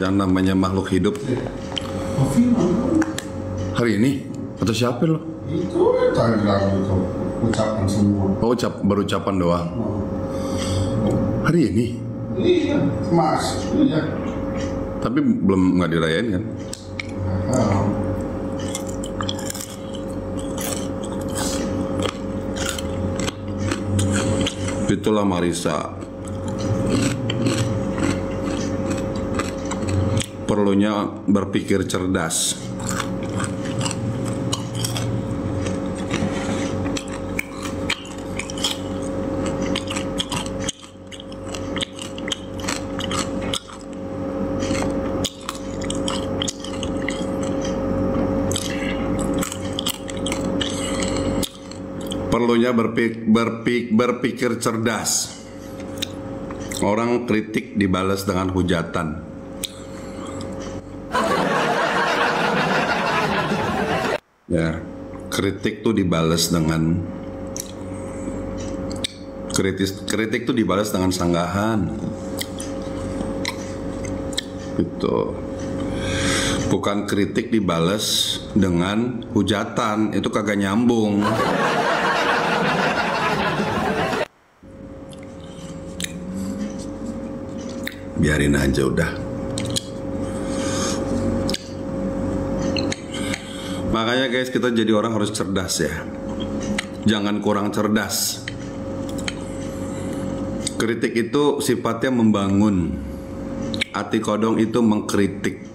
yang namanya makhluk hidup. Hari ini? Atau siapa lo? Itu tadi lagu itu ucapan semua. Oh, baru ucapan doang. Hari ini? Iya, Mas. Iya. Tapi belum nggak dirayain kan? Itulah Marisa. Perlunya berpikir cerdas. Perlunya berpikir cerdas. Orang kritik dibalas dengan hujatan. Ya, kritik tuh dibalas dengan kritik tuh dibalas dengan sanggahan. Gitu. Bukan kritik dibalas dengan hujatan, itu kagak nyambung. Biarin aja udah. Makanya guys, kita jadi orang harus cerdas ya. Jangan kurang cerdas. Kritik itu sifatnya membangun. Ati kodong itu mengkritik.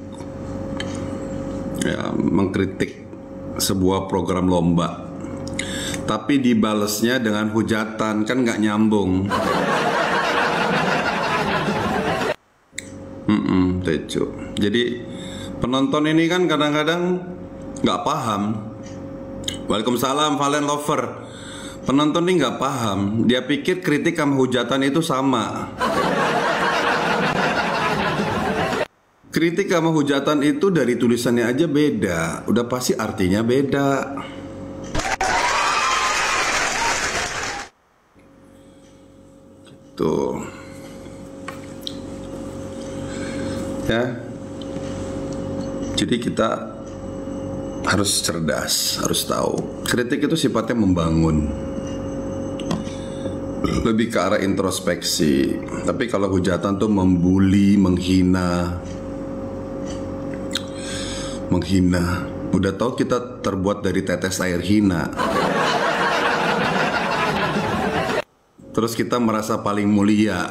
Ya, mengkritik sebuah program lomba. Tapi dibalesnya dengan hujatan, kan nggak nyambung. Tejo. Jadi penonton ini kan kadang-kadang nggak paham. Waalaikumsalam Valen Lover. Penonton ini nggak paham. Dia pikir kritik sama hujatan itu sama. Kritik sama hujatan itu dari tulisannya aja beda. Udah pasti artinya beda. Tuh. Ya, jadi kita harus cerdas, harus tahu. Kritik itu sifatnya membangun, lebih ke arah introspeksi. Tapi kalau hujatan tuh membuli, menghina. Udah tahu kita terbuat dari tetes air hina. Terus kita merasa paling mulia.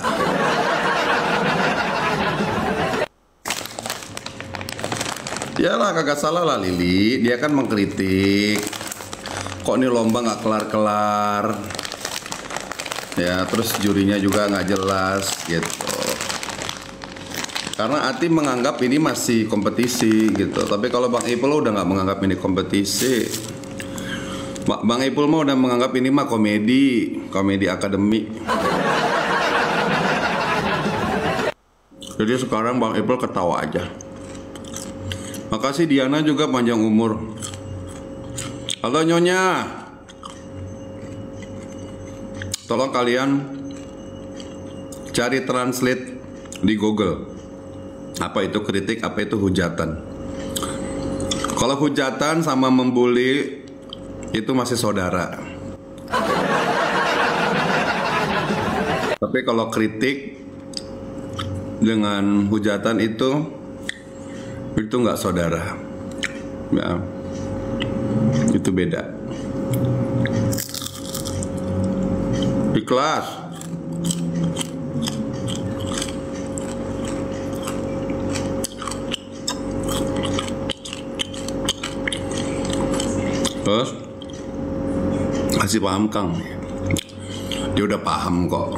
Yalah, kagak salah lah Lili. Dia kan mengkritik. Kok ini lomba nggak kelar-kelar? Ya, terus jurinya juga nggak jelas gitu. Karena Ati menganggap ini masih kompetisi gitu. Tapi kalau Bang Ipul udah nggak menganggap ini kompetisi. Bang Ipul mah udah menganggap ini mah komedi akademik. Jadi sekarang Bang Ipul ketawa aja. Makasih Diana juga panjang umur. Halo Nyonya. Tolong kalian cari translate di Google. Apa itu kritik, apa itu hujatan. Kalau hujatan sama membuli itu masih saudara. Tapi kalau kritik dengan hujatan itu nggak saudara. Ya, itu beda. Ikhlas. Terus masih paham Kang? Dia udah paham kok.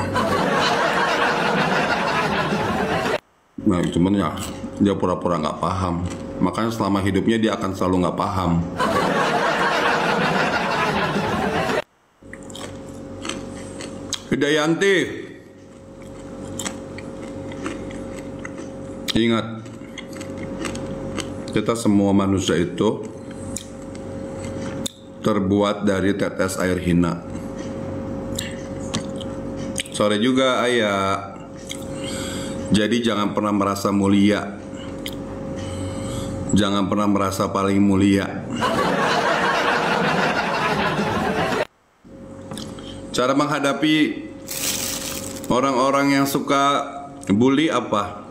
Nah, cuman ya dia pura-pura nggak paham. Makanya selama hidupnya dia akan selalu nggak paham. Hidayanti, ingat, kita semua manusia itu terbuat dari tetes air hina. Sore juga Ayah. Jadi jangan pernah merasa mulia. Jangan pernah merasa paling mulia. Cara menghadapi orang-orang yang suka bully apa?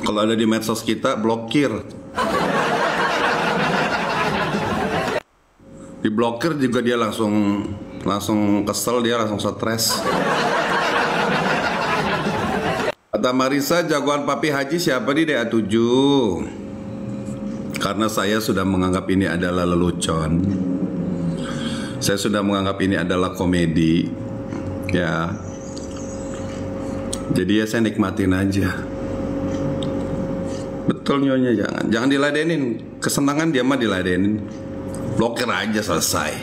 Kalau ada di medsos kita, blokir. Diblokir juga dia langsung kesel, dia langsung stres. Kata Marisa, jagoan Papi Haji siapa di DA7? Karena saya sudah menganggap ini adalah lelucon. Saya sudah menganggap ini adalah komedi. Ya. Jadi ya saya nikmatin aja. Betul Nyonya, jangan diladenin. Kesenangan dia mah diladenin. Blokir aja, selesai.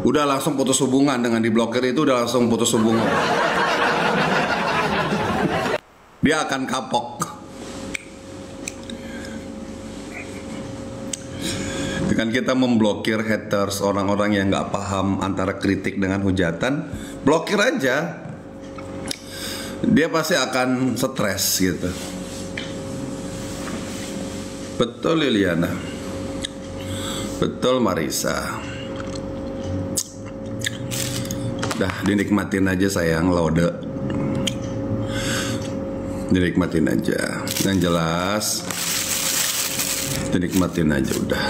Udah langsung putus hubungan. Dengan diblokir itu udah langsung putus hubungan. Dia akan kapok. Dengan kita memblokir haters, orang-orang yang nggak paham antara kritik dengan hujatan, blokir aja. Dia pasti akan stres gitu. Betul Liliana. Betul Marisa. Dah dinikmatin aja sayang, Laude. Dinikmatin aja. Yang jelas dinikmatin aja udah.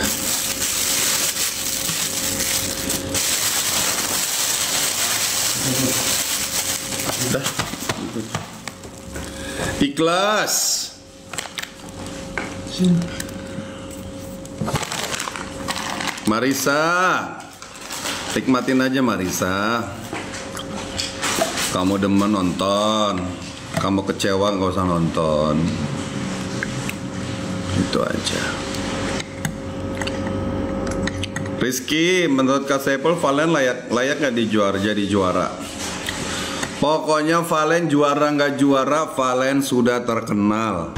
Udah. Ikhlas. Marisa, nikmatin aja Marisa. Kamu demen nonton, kamu kecewa nggak usah nonton. Itu aja. Rizky, menurut Kak Saiful, Valen layak nggak jadi juara? Pokoknya Valen juara nggak juara, Valen sudah terkenal.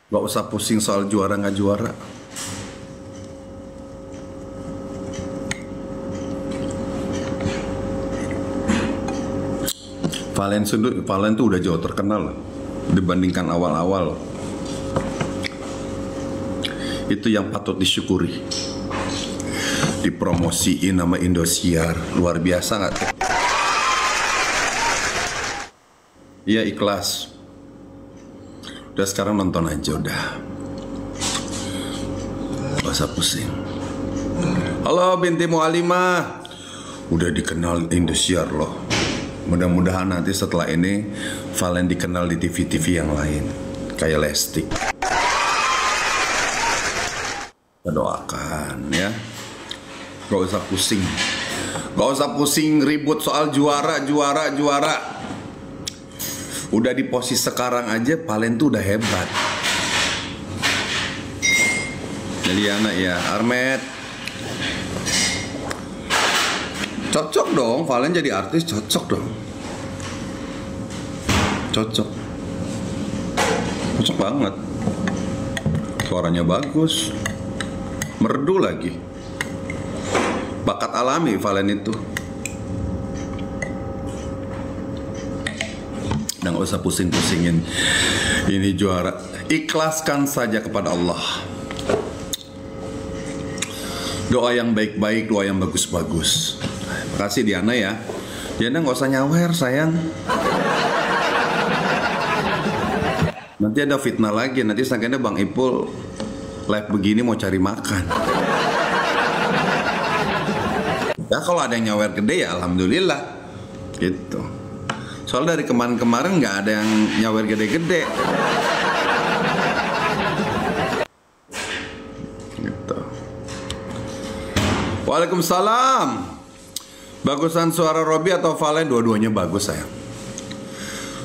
Gak usah pusing soal juara nggak juara. Valen tuh udah jauh terkenal dibandingkan awal-awal. Itu yang patut disyukuri. Dipromosiin nama Indosiar, luar biasa nggak tuh? Iya ikhlas. Udah sekarang nonton aja udah. Gak usah pusing. Halo Binti Mualimah. Udah dikenal Indosiar loh. Mudah-mudahan nanti setelah ini Valen dikenal di TV-TV yang lain, kayak Lesti. Kita doakan ya. Gak usah pusing. Gak usah pusing ribut soal juara. Udah di posisi sekarang aja Valen tuh udah hebat. Liliana ya, Armet. Cocok dong, Valen jadi artis, cocok dong. Cocok banget. Suaranya bagus, merdu lagi. Bakat alami Valen itu. Dan gak usah pusing-pusingin ini juara. Ikhlaskan saja kepada Allah. Doa yang baik-baik, doa yang bagus-bagus. Makasih Diana ya. Diana gak usah nyawer sayang. Nanti ada fitnah lagi. Nanti sangkanya Bang Ipul live begini mau cari makan. Ya kalau ada yang nyawer gede ya alhamdulillah. Gitu. Soal dari kemarin-kemarin gak ada yang nyawer gede-gede. Gitu. Waalaikumsalam. Bagusan suara Robby atau Valen? Dua-duanya bagus sayang.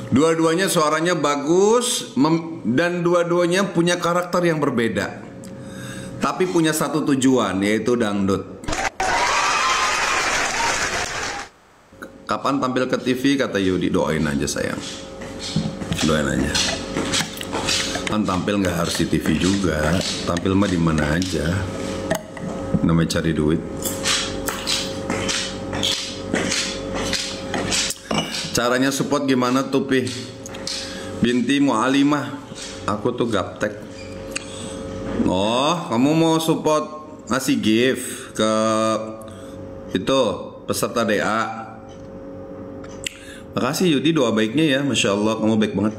Dua-duanya suaranya bagus dan dua-duanya punya karakter yang berbeda. Tapi punya satu tujuan, yaitu dangdut. Kapan tampil ke TV kata Yudi? Doain aja sayang. Doain aja. Kan tampil nggak harus di TV juga. Tampil mah di mana aja. Namanya cari duit. Caranya support gimana tuh Pi? Binti Mualimah. Aku tuh gaptek. Oh, kamu mau support ngasih gift ke itu peserta DA. Makasih Yudi, doa baiknya ya. Masya Allah, kamu baik banget.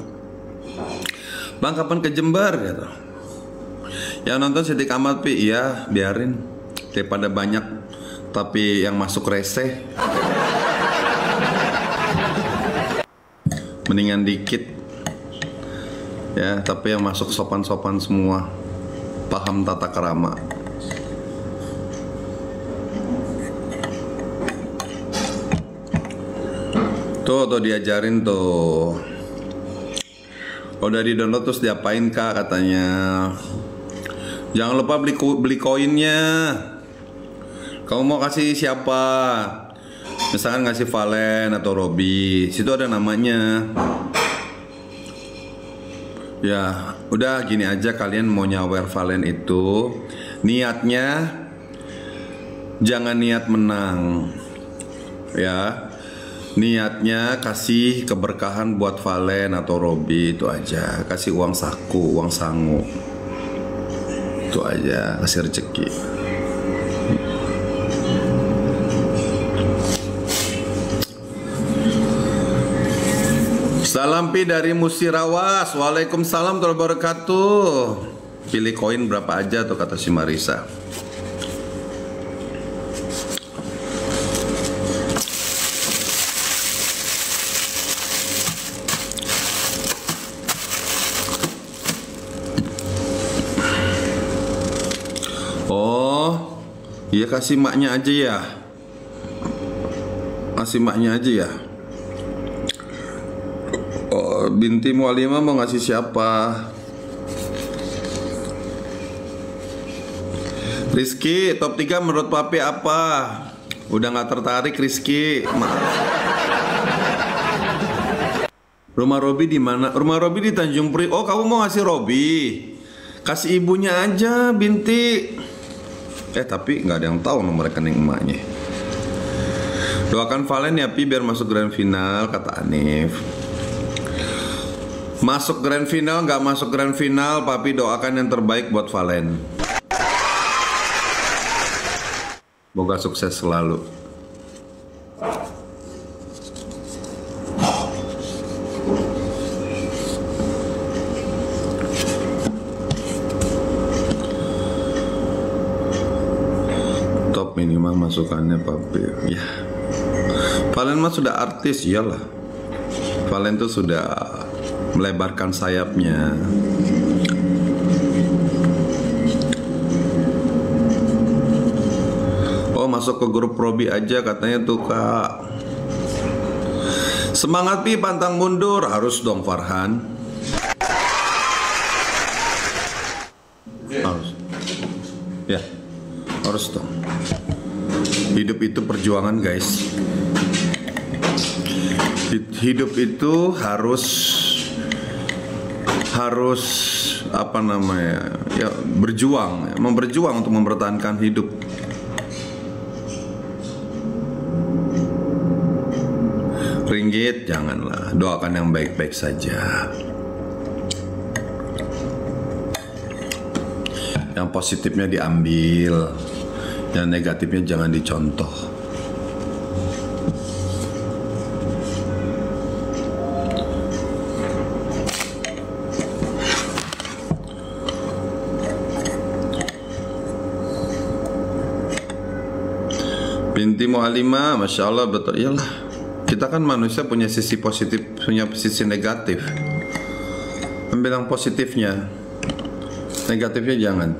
Bang, kapan ke Jember? Gitu. Yang nonton Siti Kamal Pi, iya biarin. Daripada banyak tapi yang masuk rese, mendingan dikit ya, tapi yang masuk sopan-sopan semua, paham tata krama. Tuh diajarin tuh. Udah di download terus diapain kak katanya. Jangan lupa beli koinnya. Kamu mau kasih siapa? Misalkan ngasih Valen atau Robby, situ ada namanya. Ya, udah gini aja, kalian mau nyawer Valen itu niatnya jangan niat menang. Ya. Niatnya kasih keberkahan buat Valen atau Robby, itu aja. Kasih uang saku, uang sangu. Itu aja, kasih rezeki. Salam Pi dari Musirawas. Waalaikumsalam warahmatullahi wabarakatuh. Pilih koin berapa aja tuh kata si Marisa. Oh, iya kasih maknya aja ya. Kasih maknya aja ya. Oh, binti Mualimah mau ngasih siapa? Rizky, top 3 menurut Papi apa? Udah gak tertarik Rizky. Rumah Robby di mana? Rumah Robby di Tanjung Priok. Oh, kamu mau ngasih Robby? Kasih ibunya aja, Binti. Tapi nggak ada yang tahu nomor rekening emaknya. Doakan Valen ya Pi biar masuk grand final, kata Anif. Masuk grand final, nggak masuk grand final, Papi doakan yang terbaik buat Valen. Semoga sukses selalu. Minimal masukannya Papi. Ya, Valen mah sudah artis, iyalah. Valen tuh sudah melebarkan sayapnya. Oh, masuk ke grup Robby aja katanya tuh kak. Semangat Pi, pantang mundur. Harus dong Farhan. Harus. Ya, harus dong. Hidup itu perjuangan guys. Hidup itu harus apa namanya ya, berjuang, berjuang untuk mempertahankan hidup. Ringgit janganlah, doakan yang baik-baik saja. Yang positifnya diambil, yang negatifnya jangan dicontoh. Binti Mualimah, Masya Allah, betul. Iyalah, kita kan manusia punya sisi positif, punya sisi negatif. Ambil yang positifnya, negatifnya jangan.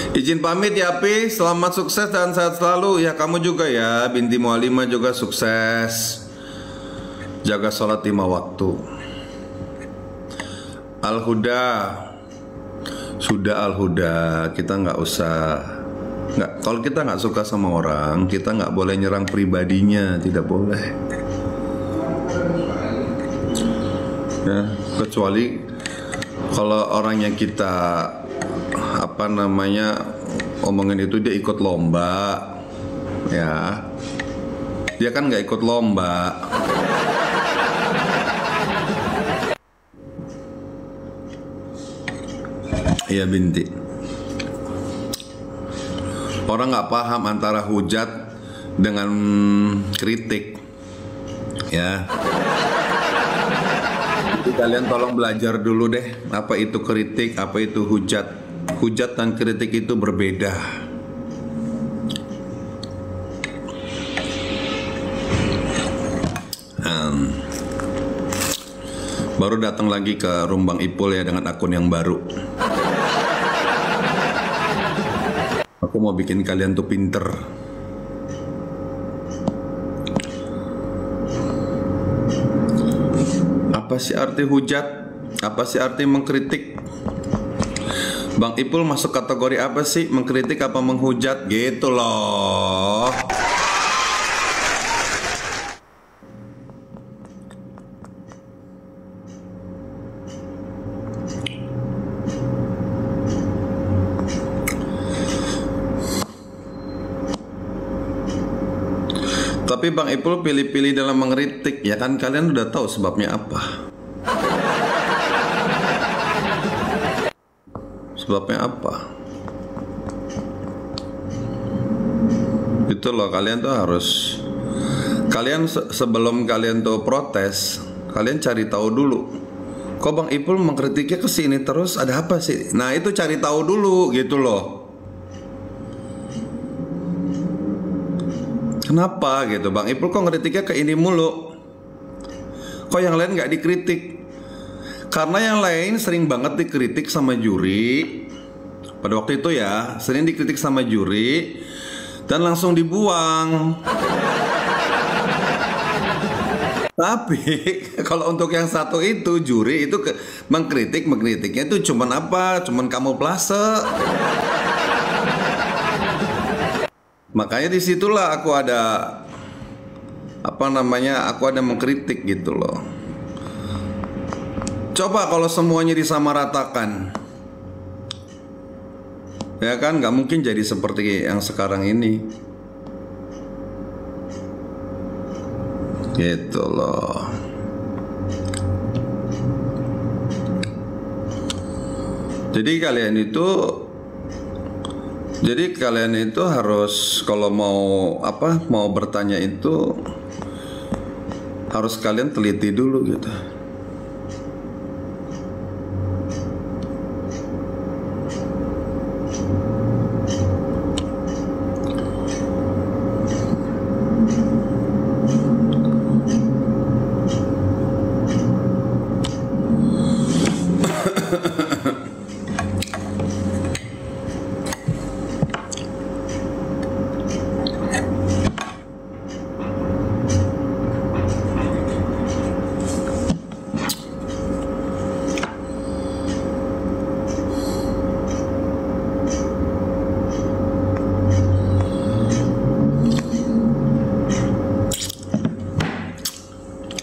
Izin pamit ya Pi, selamat sukses dan sehat selalu. Ya kamu juga ya, Binti Mualimah juga sukses. Jaga sholat 5 waktu. Al-Huda, sudah Al-Huda, kita nggak usah. Kalau kita nggak suka sama orang, kita nggak boleh nyerang pribadinya, tidak boleh. Ya, kecuali kalau orang yang kita apa namanya omongin itu dia ikut lomba, ya. Dia kan nggak ikut lomba. Iya binti. Orang nggak paham antara hujat dengan kritik, ya. Jadi kalian tolong belajar dulu deh, apa itu kritik, apa itu hujat. Hujat dan kritik itu berbeda. Baru datang lagi ke Rumbang Ipul ya dengan akun yang baru. Aku mau bikin kalian tuh pinter. Apa sih arti hujat? Apa sih arti mengkritik? Bang Ipul masuk kategori apa sih? Mengkritik apa menghujat? Gitu loh. Tapi Bang Ipul pilih-pilih dalam mengkritik, ya kan kalian udah tahu sebabnya apa. Sebabnya apa? Itu loh, kalian tuh harus, kalian sebelum kalian tuh protes, kalian cari tahu dulu. Kok Bang Ipul mengkritiknya ke sini terus, ada apa sih? Nah itu cari tahu dulu gitu loh. Kenapa gitu Bang Ipul kok ngeritiknya ke ini mulu? Kok yang lain nggak dikritik? Karena yang lain sering banget dikritik sama juri. Pada waktu itu ya, sering dikritik sama juri dan langsung dibuang. Tapi kalau untuk yang satu itu juri itu mengkritiknya itu cuman apa? Cuman kamuflase. Makanya disitulah aku ada apa namanya, aku ada mengkritik gitu loh. Coba kalau semuanya disamaratakan, ya kan nggak mungkin jadi seperti yang sekarang ini. Gitu loh. Jadi kalian itu harus kalau mau bertanya itu harus kalian teliti dulu gitu.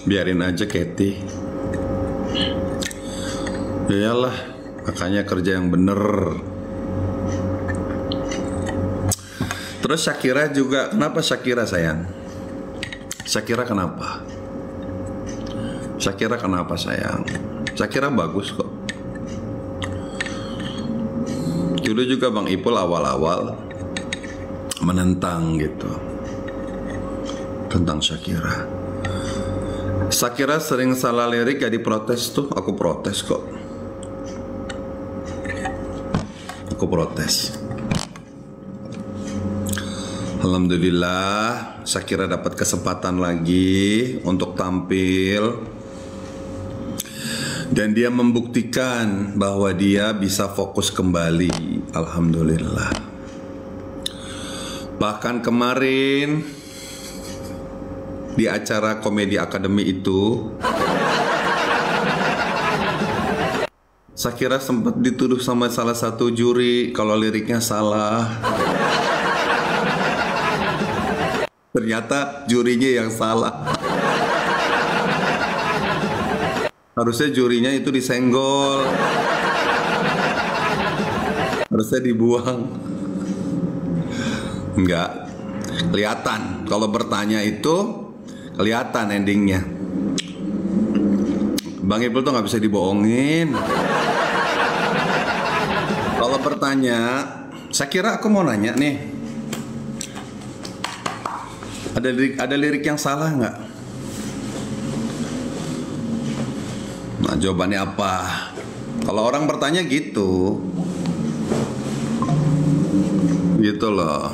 Biarin aja Katy. Iyalah, makanya kerja yang bener. Terus Shakira juga, kenapa Shakira sayang? Shakira kenapa? Shakira kenapa sayang? Shakira bagus kok. Dulu juga Bang Ipul awal-awal menentang gitu tentang Shakira. Shakira sering salah lirik gak diprotes tuh, aku protes kok. Aku protes. Alhamdulillah Shakira dapat kesempatan lagi untuk tampil. Dan dia membuktikan bahwa dia bisa fokus kembali. Alhamdulillah. Bahkan kemarin di acara Komedi Academy itu Shakira sempat dituduh sama salah satu juri kalau liriknya salah. Ternyata jurinya yang salah. Harusnya jurinya itu disenggol. Harusnya dibuang. Enggak. Kelihatan. Kalau bertanya itu kelihatan endingnya. Bang Ipul tuh nggak bisa dibohongin. Kalau bertanya, saya kira aku mau nanya nih. Ada lirik yang salah nggak? Nah, jawabannya apa? Kalau orang bertanya gitu loh.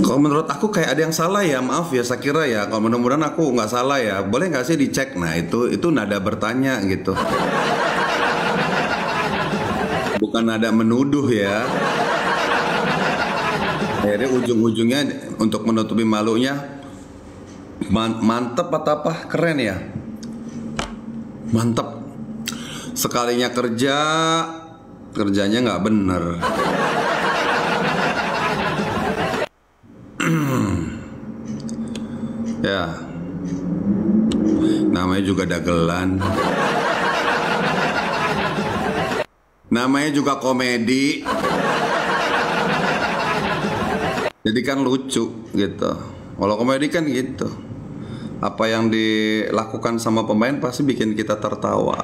Kalau menurut aku kayak ada yang salah ya, maaf ya, saya kira ya. Kalau mudah-mudahan aku nggak salah ya, boleh nggak sih dicek? Nah itu nada bertanya gitu. Bukan nada menuduh ya. Akhirnya ujung-ujungnya untuk menutupi malunya, mantep atau apa? Keren ya? Mantep. Sekalinya kerjanya nggak bener. Ya, namanya juga dagelan. Namanya juga komedi. Jadi kan lucu gitu. Kalau komedi kan gitu. Apa yang dilakukan sama pemain pasti bikin kita tertawa.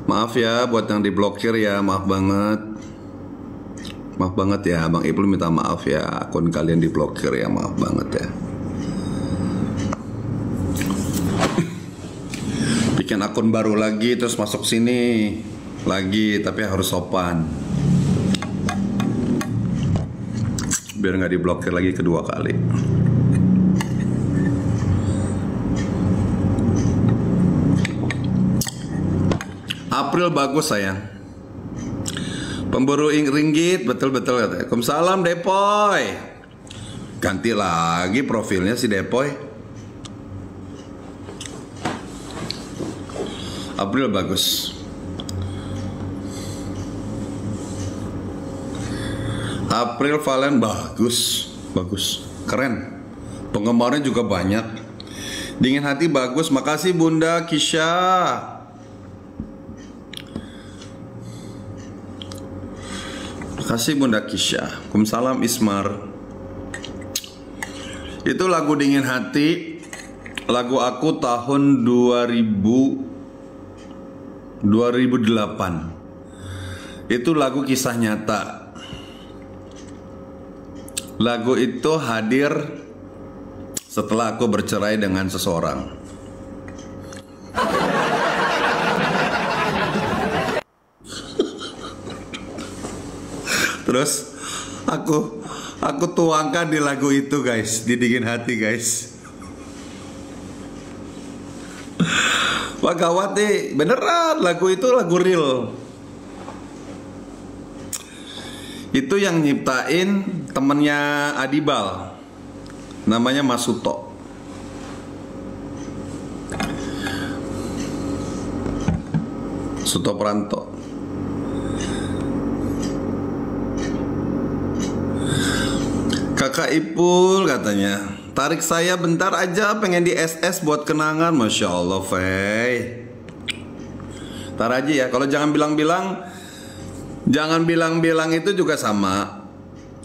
Maaf ya buat yang diblokir ya, maaf banget. Maaf banget ya, Bang Ipul minta maaf ya, akun kalian diblokir ya, maaf banget ya. Bikin akun baru lagi terus masuk sini lagi, tapi harus sopan. Biar nggak diblokir lagi kedua kali. April bagus sayang. Pemburu ringgit, betul-betul katanya. Waalaikumsalam Depoy. Ganti lagi profilnya si Depoy. April bagus. April Valen bagus, bagus, keren. Penggemarnya juga banyak. Dingin hati bagus, makasih Bunda Kisha. Kasih Bunda Kisha. Waalaikumsalam Ismar. Itu lagu Dingin Hati, lagu aku tahun 2008. Itu lagu kisah nyata. Lagu itu hadir setelah aku bercerai dengan seseorang. Terus aku tuangkan di lagu itu guys, di Dingin Hati guys. Wah gawat nih, beneran lagu itu lagu real. Itu yang nyiptain temennya Adibal, namanya Mas Suto. Suto Pranto. Kakak Ipul katanya, tarik saya bentar aja, pengen di SS buat kenangan. Masya Allah Fei. Ntar aja ya. Kalau jangan bilang-bilang itu juga sama.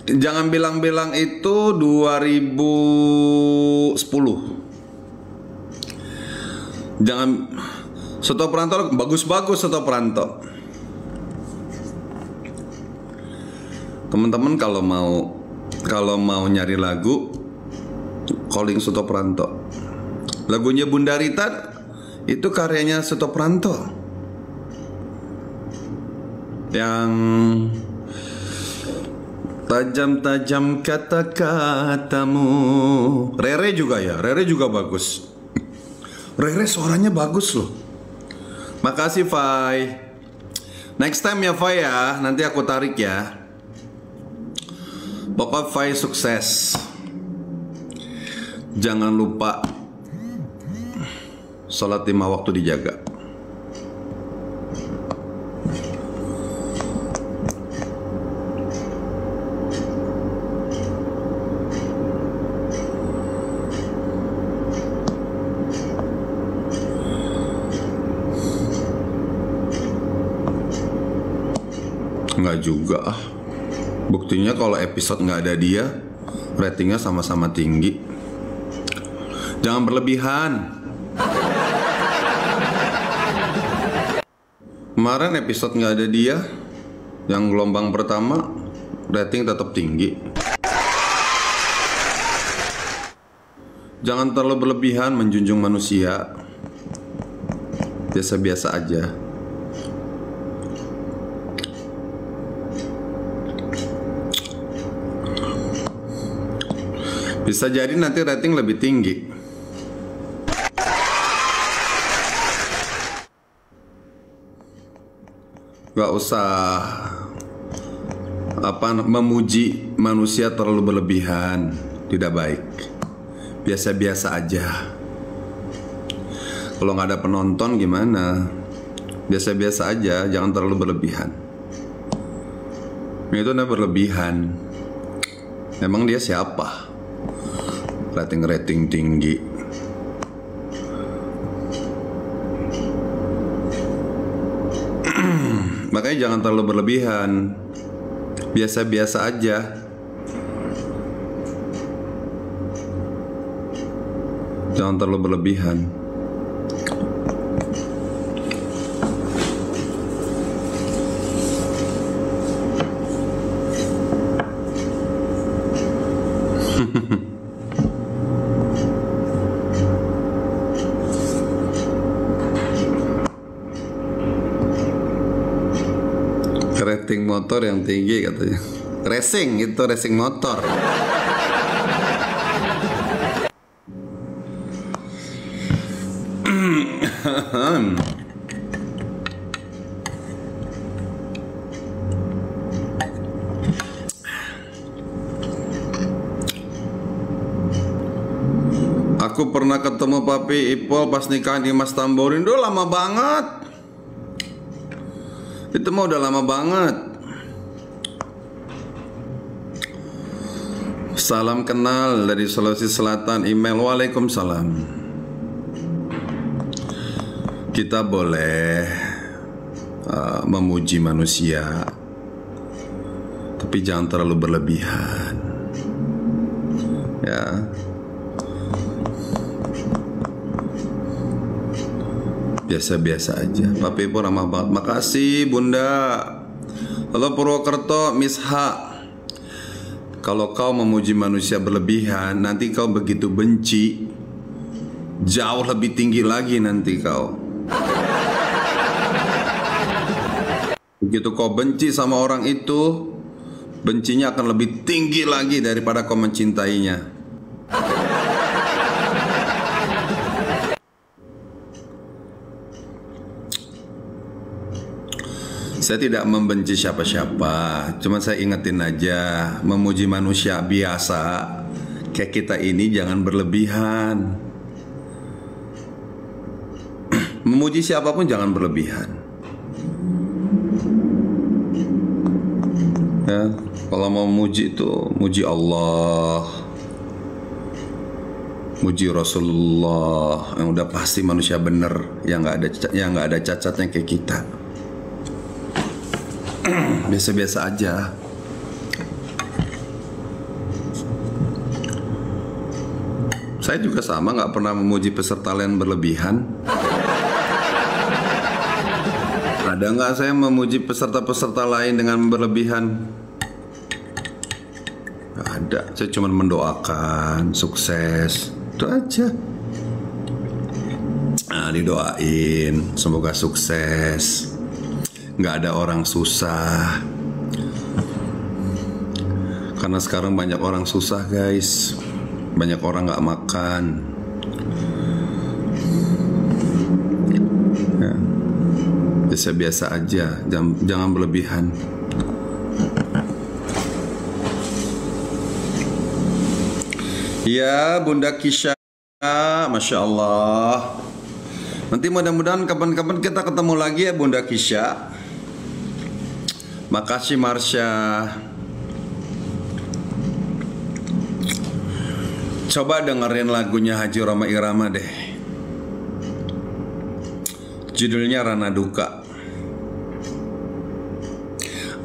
Jangan bilang-bilang itu 2010. Jangan. Soto Pranto bagus-bagus Soto Pranto. Teman-teman kalau mau nyari lagu, calling Soto Pranto. Lagunya Bunda Rita itu karyanya Soto Pranto. Yang tajam-tajam kata-katamu. Rere juga ya, Rere juga bagus. Rere suaranya bagus loh. Makasih Fai. Next time ya Fai ya, nanti aku tarik ya. Pokok Fai sukses. Jangan lupa sholat 5 waktu dijaga. Nggak juga ah. Buktinya kalau episode nggak ada dia, ratingnya sama-sama tinggi. Jangan berlebihan. Kemarin episode nggak ada dia, yang gelombang pertama, rating tetap tinggi. Jangan terlalu berlebihan menjunjung manusia. Biasa-biasa aja. Bisa jadi nanti rating lebih tinggi. Gak usah memuji manusia terlalu berlebihan. Tidak baik. Biasa-biasa aja. Kalau nggak ada penonton gimana? Biasa-biasa aja, jangan terlalu berlebihan. Itu udah berlebihan. Emang dia siapa? Rating tinggi. Makanya jangan terlalu berlebihan. Biasa-biasa aja. Jangan terlalu berlebihan. Rating motor yang tinggi katanya. Racing, itu racing motor. Aku pernah ketemu Papi Ipol pas nikahan Dimas Tamborin. Duh, lama banget. Itu mah udah lama banget. Salam kenal dari Sulawesi Selatan. Email Waalaikumsalam. Kita boleh memuji manusia, tapi jangan terlalu berlebihan. Ya. Biasa-biasa aja. Papi pun ramah banget. Makasih Bunda. Halo Purwokerto, Miss H. Kalau kau memuji manusia berlebihan, nanti kau begitu benci, jauh lebih tinggi lagi nanti kau. Begitu kau benci sama orang itu, bencinya akan lebih tinggi lagi daripada kau mencintainya. Saya tidak membenci siapa-siapa, cuma saya ingetin aja, memuji manusia biasa kayak kita ini jangan berlebihan. Memuji siapapun jangan berlebihan. Ya, kalau mau muji itu muji Allah, muji Rasulullah yang udah pasti manusia bener, yang nggak ada cacatnya kayak kita. Biasa-biasa aja. Saya juga sama, nggak pernah memuji peserta lain berlebihan. Ada nggak saya memuji peserta-peserta lain dengan berlebihan? Nggak ada. Saya cuma mendoakan sukses. Itu aja. Nah, didoain semoga sukses. Nggak ada orang susah. Karena sekarang banyak orang susah guys. Banyak orang nggak makan. Ya. Biasa-biasa aja. Jangan berlebihan. Ya Bunda Kisha, Masya Allah. Nanti mudah-mudahan kapan-kapan kita ketemu lagi ya Bunda Kisha. Makasih Marsha. Coba dengerin lagunya Haji Roma Irama deh. Judulnya Rana Duka.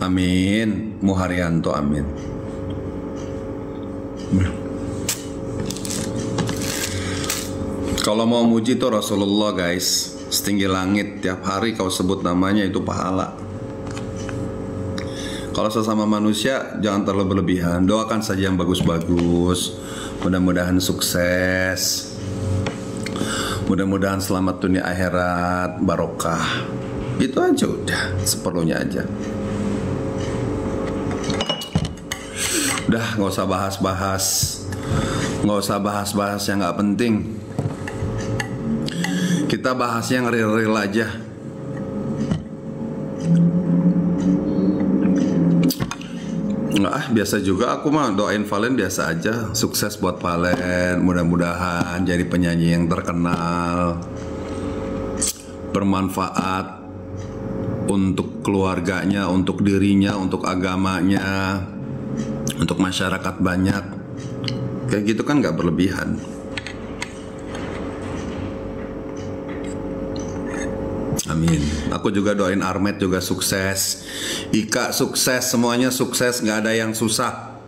Amin. Muharyanto, amin. Kalau mau muji tuh Rasulullah guys, setinggi langit, tiap hari kau sebut namanya itu pahala. Kalau sesama manusia jangan terlalu berlebihan, doakan saja yang bagus-bagus. Mudah-mudahan sukses, mudah-mudahan selamat dunia akhirat, barokah. Itu aja udah, seperlunya aja. Udah, nggak usah bahas-bahas, nggak usah bahas-bahas yang nggak penting. Kita bahas yang real-real aja. Biasa juga aku mah doain Valen biasa aja. Sukses buat Valen, mudah-mudahan jadi penyanyi yang terkenal, bermanfaat untuk keluarganya, untuk dirinya, untuk agamanya, untuk masyarakat banyak. Kayak gitu kan gak berlebihan. Amin. Aku juga doain Armet juga sukses, Ika sukses, semuanya sukses, nggak ada yang susah.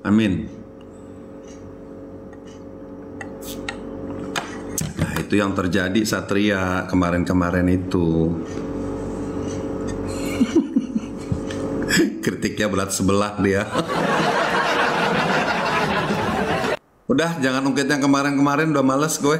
Amin. Nah itu yang terjadi Satria kemarin-kemarin itu. Kritiknya berat sebelah dia. Udah, jangan ungkit yang kemarin-kemarin, udah males gue.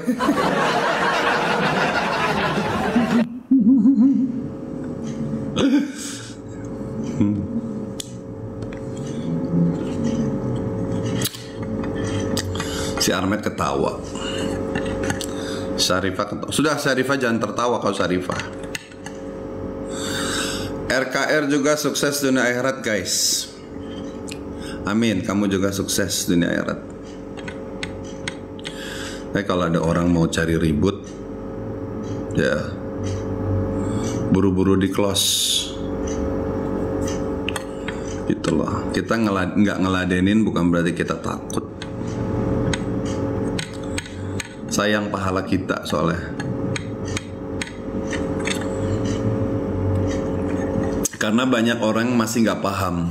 Si Armet ketawa. Syarifah ketawa. Sudah, Syarifah jangan tertawa kau Syarifah. RKR juga sukses dunia akhirat guys. Amin, kamu juga sukses dunia akhirat. Kalau ada orang mau cari ribut, ya buru-buru di close. Gitu loh. Kita nggak ngeladenin bukan berarti kita takut. Sayang pahala kita soalnya. Karena banyak orang masih nggak paham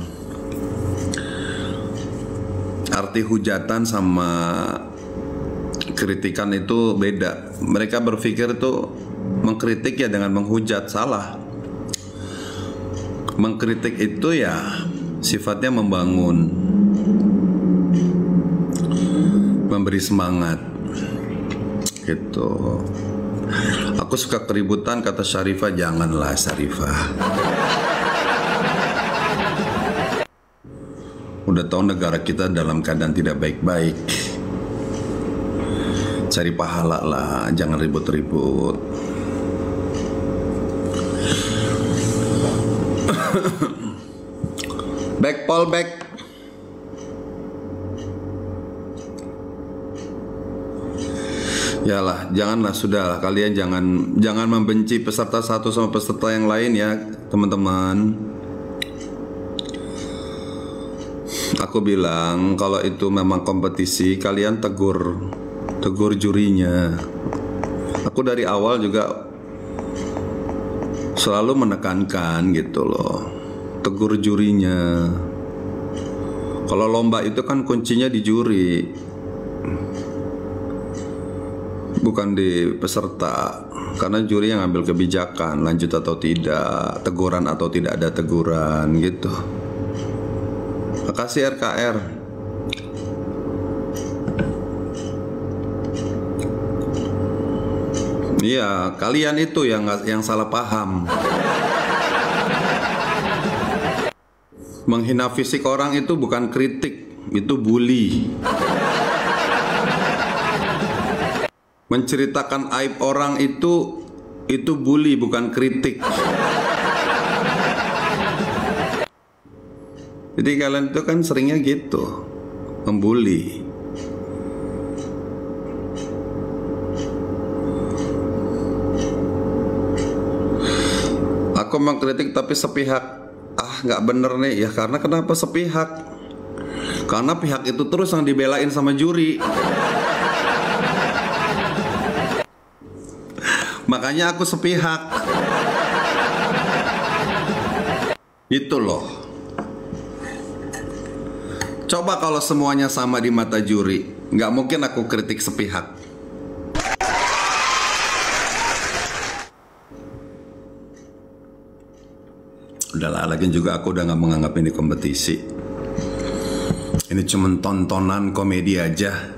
arti hujatan sama kritikan itu beda. Mereka berpikir tuh mengkritik ya dengan menghujat, salah. Mengkritik itu ya sifatnya membangun, memberi semangat gitu. Aku suka keributan kata Syarifah, janganlah Syarifah. Udah tahu negara kita dalam keadaan tidak baik-baik. Cari pahala lah, jangan ribut-ribut. Back Paul back. Yalah, janganlah, sudahlah kalian jangan membenci peserta satu sama peserta yang lain ya, teman-teman. Aku bilang kalau itu memang kompetisi, kalian tegur jurinya. Aku dari awal juga selalu menekankan gitu loh, tegur jurinya. Kalau lomba itu kan kuncinya di juri, bukan di peserta. Karena juri yang ambil kebijakan, lanjut atau tidak, teguran atau tidak ada teguran gitu. Makasih RKR. Iya, kalian itu yang salah paham. Menghina fisik orang itu bukan kritik, itu bully. Menceritakan aib orang itu bully, bukan kritik. Jadi kalian itu kan seringnya gitu, membuli. Aku mengkritik tapi sepihak. Nggak bener nih ya, karena kenapa sepihak? Karena pihak itu terus yang dibelain sama juri. Makanya aku sepihak. Itu loh. Coba kalau semuanya sama di mata juri, nggak mungkin aku kritik sepihak. Udahlah, lagi juga aku udah nggak menganggap ini kompetisi. Ini cuma tontonan komedi aja.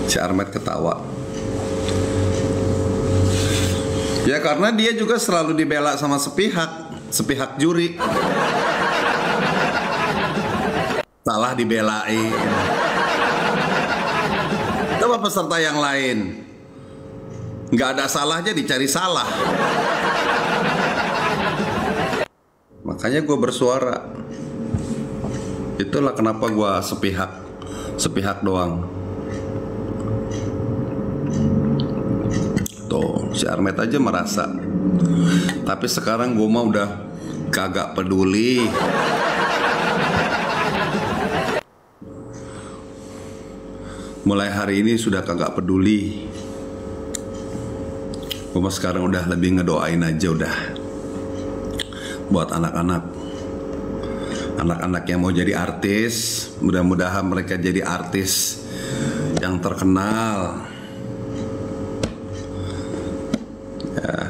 Si Armet ketawa. Ya karena dia juga selalu dibela sama sepihak juri. Salah dibelain. Coba peserta yang lain, nggak ada salahnya dicari salah. Makanya gue bersuara. Itulah kenapa gue sepihak doang. Tuh, si Armet aja merasa. Tapi sekarang gue mah udah kagak peduli. Mulai hari ini sudah kagak peduli. Gue mah sekarang udah lebih ngedoain aja udah. Buat anak-anak yang mau jadi artis, mudah-mudahan mereka jadi artis yang terkenal. Ya,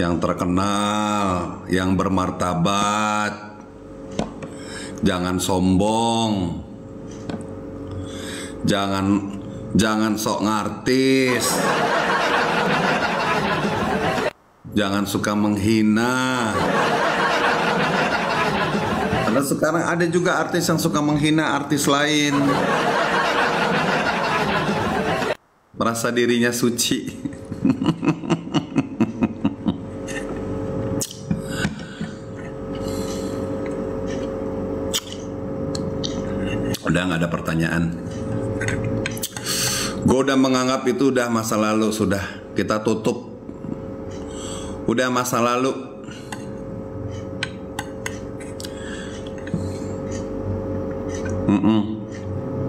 yang terkenal, yang bermartabat. Jangan sombong. Jangan sok ngartis. Jangan suka menghina. Karena sekarang ada juga artis yang suka menghina artis lain. Merasa dirinya suci. Udah nggak ada pertanyaan. Gue udah menganggap itu udah masa lalu, sudah kita tutup. Udah masa lalu.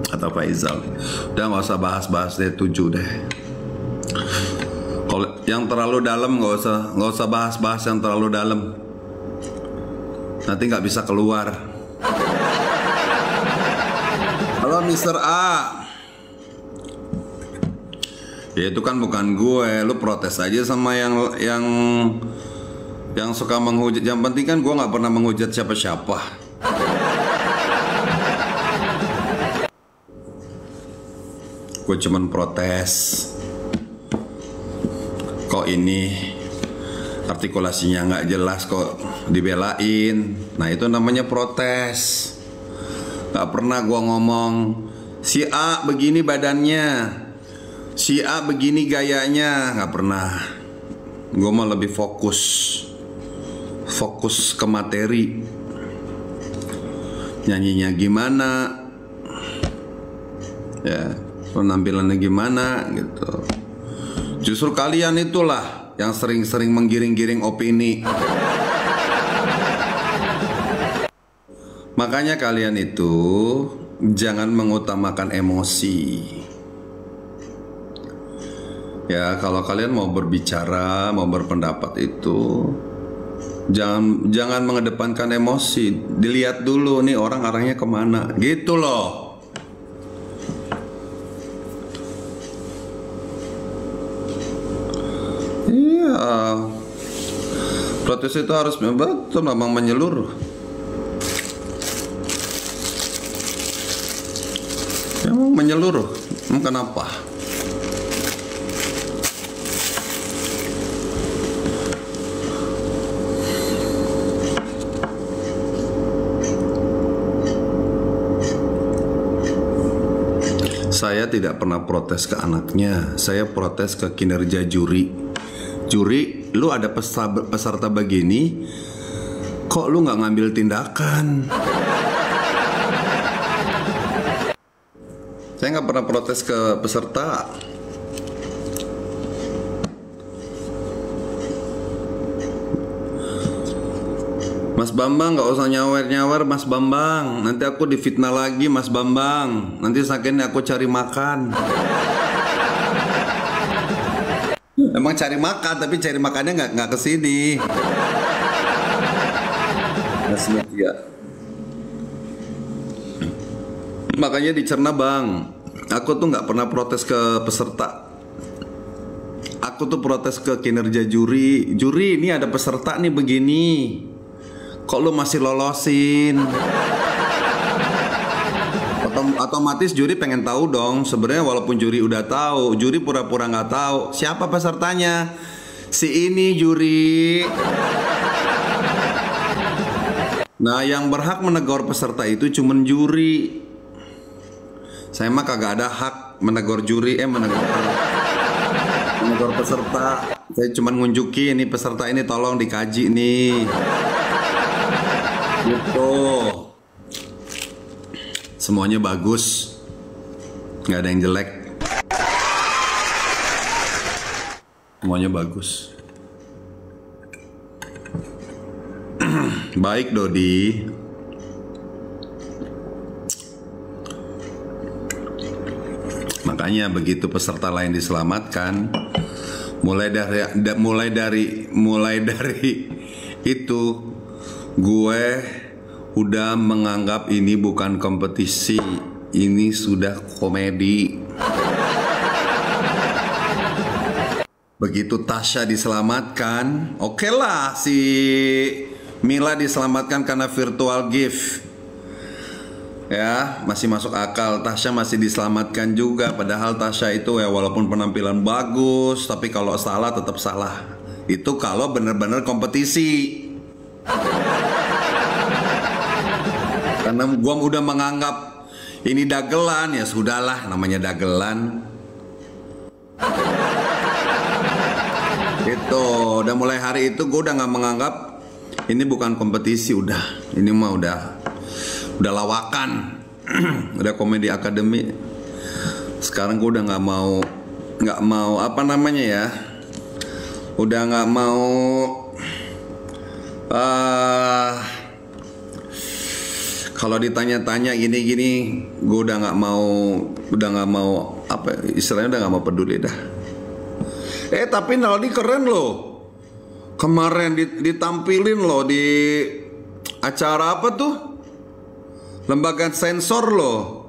Atau Faizal, udah nggak usah bahas-bahas D7 deh. Kalau yang terlalu dalam nggak usah bahas-bahas yang terlalu dalam. Nanti nggak bisa keluar. Halo Mr. A. Ya itu kan bukan gue, lu protes aja sama yang suka menghujat. Yang penting kan gue nggak pernah menghujat siapa-siapa. Gue cuman protes. Kok ini artikulasinya nggak jelas kok dibelain. Nah itu namanya protes. Gak pernah gue ngomong si A begini badannya, si A begini gayanya, gak pernah. Gue mah lebih fokus ke materi. Nyanyinya gimana, ya penampilannya gimana gitu. Justru kalian itulah yang sering-sering menggiring-giring opini. Makanya kalian itu jangan mengutamakan emosi. Ya, kalau kalian mau berbicara, mau berpendapat itu jangan mengedepankan emosi. Dilihat dulu nih orang arahnya kemana, gitu loh. Iya, protes itu harus betul memang menyeluruh. Emang menyeluruh, kenapa? Saya tidak pernah protes ke anaknya, saya protes ke kinerja juri. Juri, lu ada peserta begini, kok lu nggak ngambil tindakan? Saya nggak pernah protes ke peserta. Mas Bambang nggak usah nyawer-nyawer Mas Bambang. Nanti aku difitnah lagi Mas Bambang. Nanti sakitnya aku cari makan. Emang cari makan, tapi cari makannya nggak kesini. Ya. Makanya dicerna bang. Aku tuh nggak pernah protes ke peserta. Aku tuh protes ke kinerja juri. Juri ini ada peserta nih begini. Kok lu masih lolosin? Otomatis juri pengen tahu dong. Sebenarnya walaupun juri udah tahu, juri pura-pura nggak tahu siapa pesertanya. Si ini juri. Nah, yang berhak menegur peserta itu cuman juri. Saya mah kagak ada hak menegur juri, menegur peserta. Saya cuman ngunjukin nih peserta ini tolong dikaji nih. Gitu. Semuanya bagus, nggak ada yang jelek. Semuanya bagus. Baik Dodi. Makanya begitu peserta lain diselamatkan, mulai dari itu gue udah menganggap ini bukan kompetisi, ini sudah komedi. Begitu Tasya diselamatkan, oke lah si Mila diselamatkan karena virtual gift. Ya, masih masuk akal. Tasya masih diselamatkan juga. Padahal Tasya itu ya walaupun penampilan bagus, tapi kalau salah tetap salah. Itu kalau bener-bener kompetisi. Karena gua udah menganggap ini dagelan, ya sudahlah, namanya dagelan. Itu udah mulai hari itu gue udah nggak menganggap ini bukan kompetisi, udah ini mah udah lawakan. Udah komedi akademi. Sekarang gue udah nggak mau apa namanya ya, udah nggak mau kalau ditanya-tanya gini-gini, gue udah nggak mau apa istilahnya, udah nggak mau peduli dah. Tapi Naldi keren loh. Kemarin ditampilin loh di acara apa tuh? Lembaga sensor loh.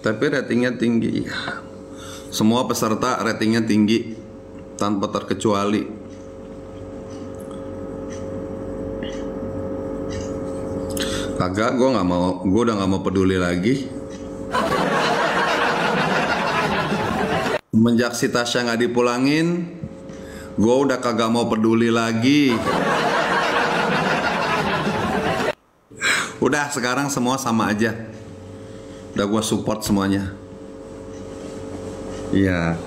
Tapi ratingnya tinggi. Semua peserta ratingnya tinggi tanpa terkecuali. Kagak, gue udah nggak mau peduli lagi. Semenjak si Tasya nggak dipulangin, gue udah kagak mau peduli lagi. Udah sekarang semua sama aja. Udah gue support semuanya. Iya.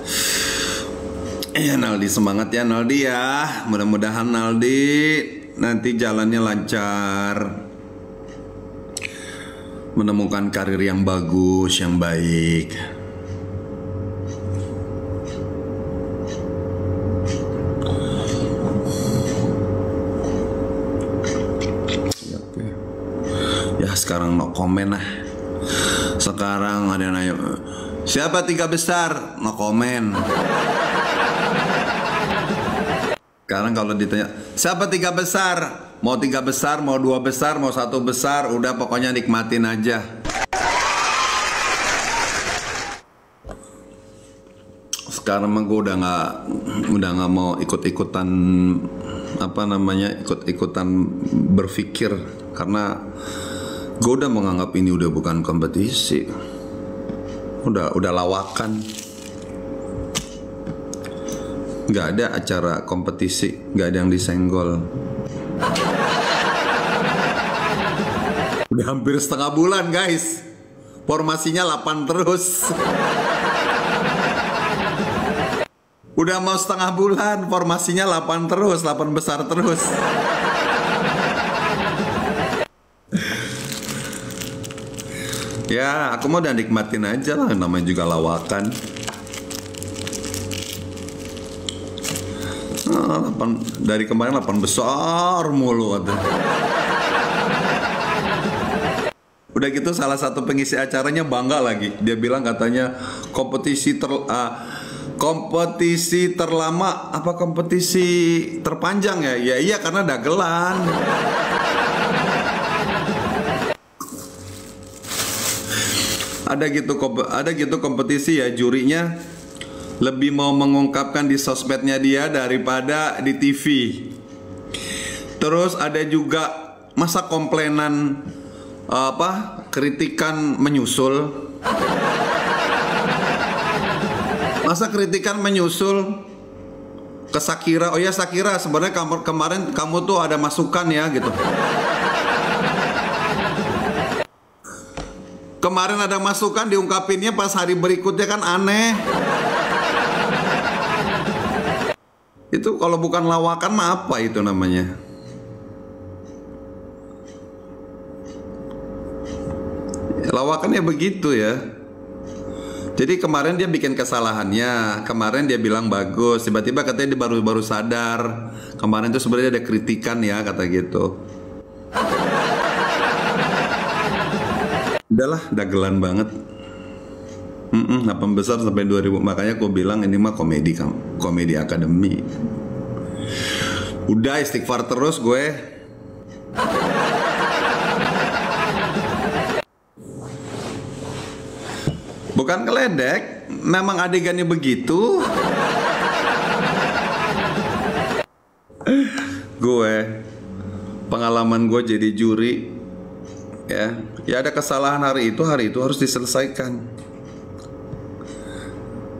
Naldi semangat ya Naldi ya. Mudah-mudahan Naldi nanti jalannya lancar. Menemukan karir yang bagus, yang baik. Ya sekarang no komen lah. Sekarang ada yang nanya, siapa 3 besar? No komen. Sekarang kalau ditanya, siapa 3 besar? Mau 3 besar, mau 2 besar, mau 1 besar, udah pokoknya nikmatin aja. Sekarang mah gue udah nggak mau ikut-ikutan ikut-ikutan berpikir, karena gue udah menganggap ini udah bukan kompetisi, udah lawakan. Nggak ada acara kompetisi, nggak ada yang disenggol. Udah hampir setengah bulan guys, formasinya 8 terus. Udah mau setengah bulan, formasinya 8 terus, 8 besar terus. Ya, aku mau udah nikmatin aja lah, namanya juga lawakan. Dari kemarin 8 besar mulu katanya. Udah gitu salah satu pengisi acaranya bangga lagi. Dia bilang katanya kompetisi terlama apa kompetisi terpanjang ya? Ya iya karena dagelan. Ada gitu kompetisi ya, jurinya lebih mau mengungkapkan di sosmednya dia daripada di TV. Terus ada juga masa komplainan kritikan menyusul. Masa kritikan menyusul ke Shakira. Oh ya Shakira, sebenarnya kemarin kamu tuh ada masukan ya gitu. Kemarin ada masukan, diungkapinnya pas hari berikutnya kan aneh. Itu kalau bukan lawakan mah apa itu namanya? Lawakannya begitu ya. Jadi kemarin dia bikin kesalahannya, kemarin dia bilang bagus, tiba-tiba katanya dia baru sadar kemarin itu sebenarnya ada kritikan ya, kata gitu. Udahlah, dagelan banget. 8 besar sampai 2000, makanya aku bilang ini mah komedi akademi. Udah istighfar terus gue. Bukan keledek, memang adegannya begitu. Gue, pengalaman gue jadi juri, ya ada kesalahan hari itu harus diselesaikan.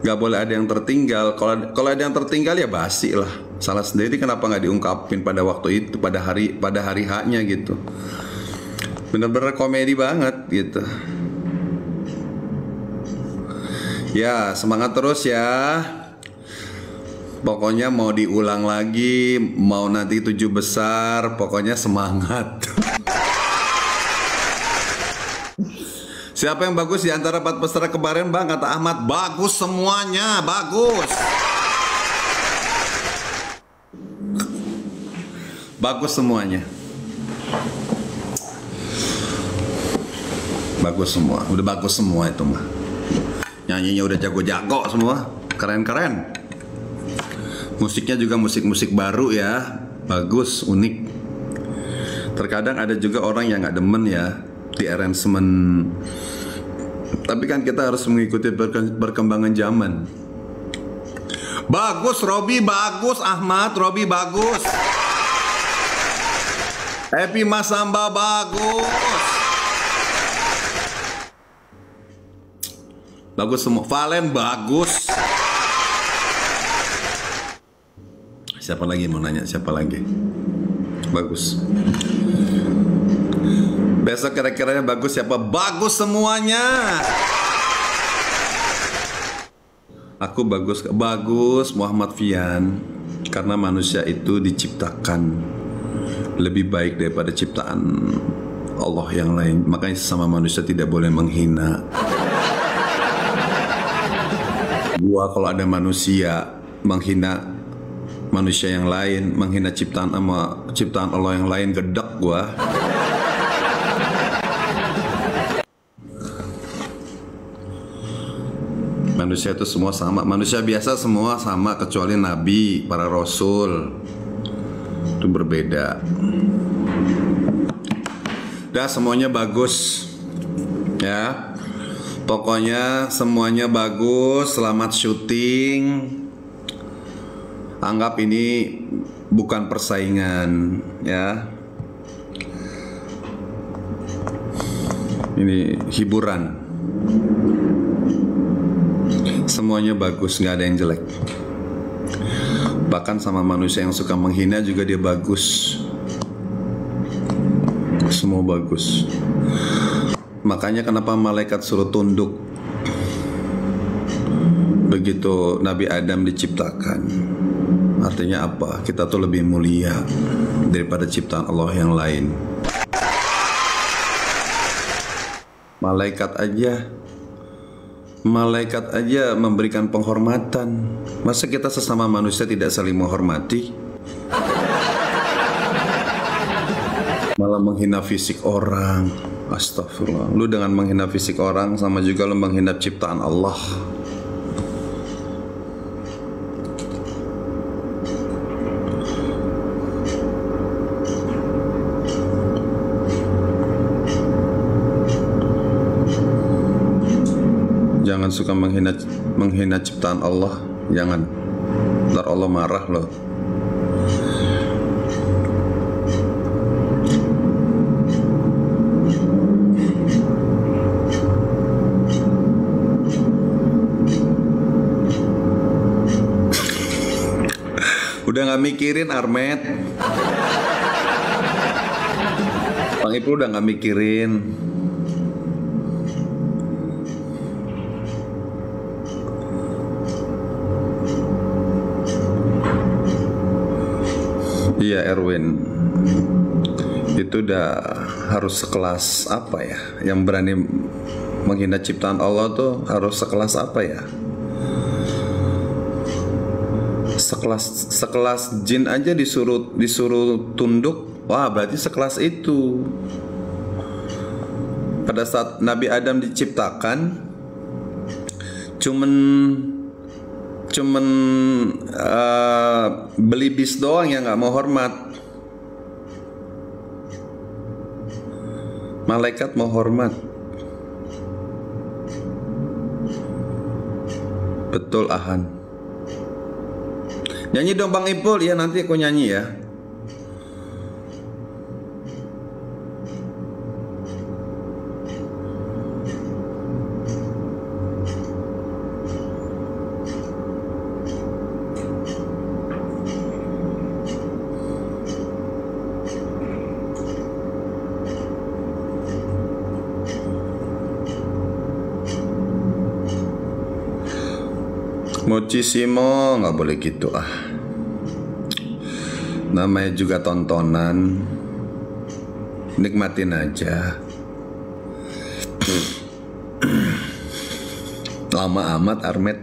Gak boleh ada yang tertinggal. Kalau ada yang tertinggal ya basi lah. Salah sendiri kenapa nggak diungkapin pada waktu itu, pada hari H-nya gitu. Bener-bener komedi banget gitu. Ya semangat terus ya. Pokoknya mau diulang lagi, mau nanti 7 besar, pokoknya semangat. Siapa yang bagus di antara 4 peserta kemarin bang? Kata Ahmad, bagus semuanya, bagus. Bagus semuanya. Bagus semua, udah bagus semua itu mah. Nyanyinya udah jago-jago semua, keren-keren. Musiknya juga musik-musik baru ya, bagus, unik. Terkadang ada juga orang yang nggak demen ya di arrangement. Tapi kan kita harus mengikuti perkembangan zaman. Bagus Robi, bagus Ahmad, Robi bagus. Happy Masamba bagus. Bagus semua. Valen bagus. Siapa lagi mau nanya? Siapa lagi? Bagus. Besok kira-kiranya bagus siapa? Bagus semuanya. Aku bagus. Bagus Muhammad Fian. Karena manusia itu diciptakan lebih baik daripada ciptaan Allah yang lain. Makanya sesama manusia tidak boleh menghina. Gua kalau ada manusia menghina manusia yang lain, menghina ciptaan Allah yang lain, gedek gua. Manusia itu semua sama, manusia biasa semua sama kecuali nabi, para rasul. Itu berbeda. Dah semuanya bagus. Ya. Pokoknya semuanya bagus, selamat syuting. Anggap ini bukan persaingan, ya. Ini hiburan. Semuanya bagus, nggak ada yang jelek. Bahkan sama manusia yang suka menghina juga dia bagus. Semua bagus. Makanya kenapa malaikat suruh tunduk begitu Nabi Adam diciptakan. Artinya apa? Kita tuh lebih mulia daripada ciptaan Allah yang lain. Malaikat aja Malaikat aja memberikan penghormatan. Masa kita sesama manusia tidak saling menghormati? Malah menghina fisik orang. Astagfirullah. Lu dengan menghina fisik orang sama juga lu menghina ciptaan Allah. Jangan suka menghina ciptaan Allah. Jangan. Ntar Allah marah loh. Udah gak mikirin Armet. Bang Ipul udah gak mikirin. Iya Erwin, itu udah harus sekelas apa ya? Yang berani menghina ciptaan Allah tuh harus sekelas apa ya? Sekelas jin aja disuruh tunduk. Wah, berarti sekelas itu. Pada saat Nabi Adam diciptakan, cuman belibis doang yang nggak mau hormat. Malaikat mau hormat. Betul Ahan. Nyanyi dong Bang Ipul. Ya nanti aku nyanyi ya. Muchísimo, nggak boleh gitu ah. Namanya juga tontonan, nikmatin aja. Lama amat Armet.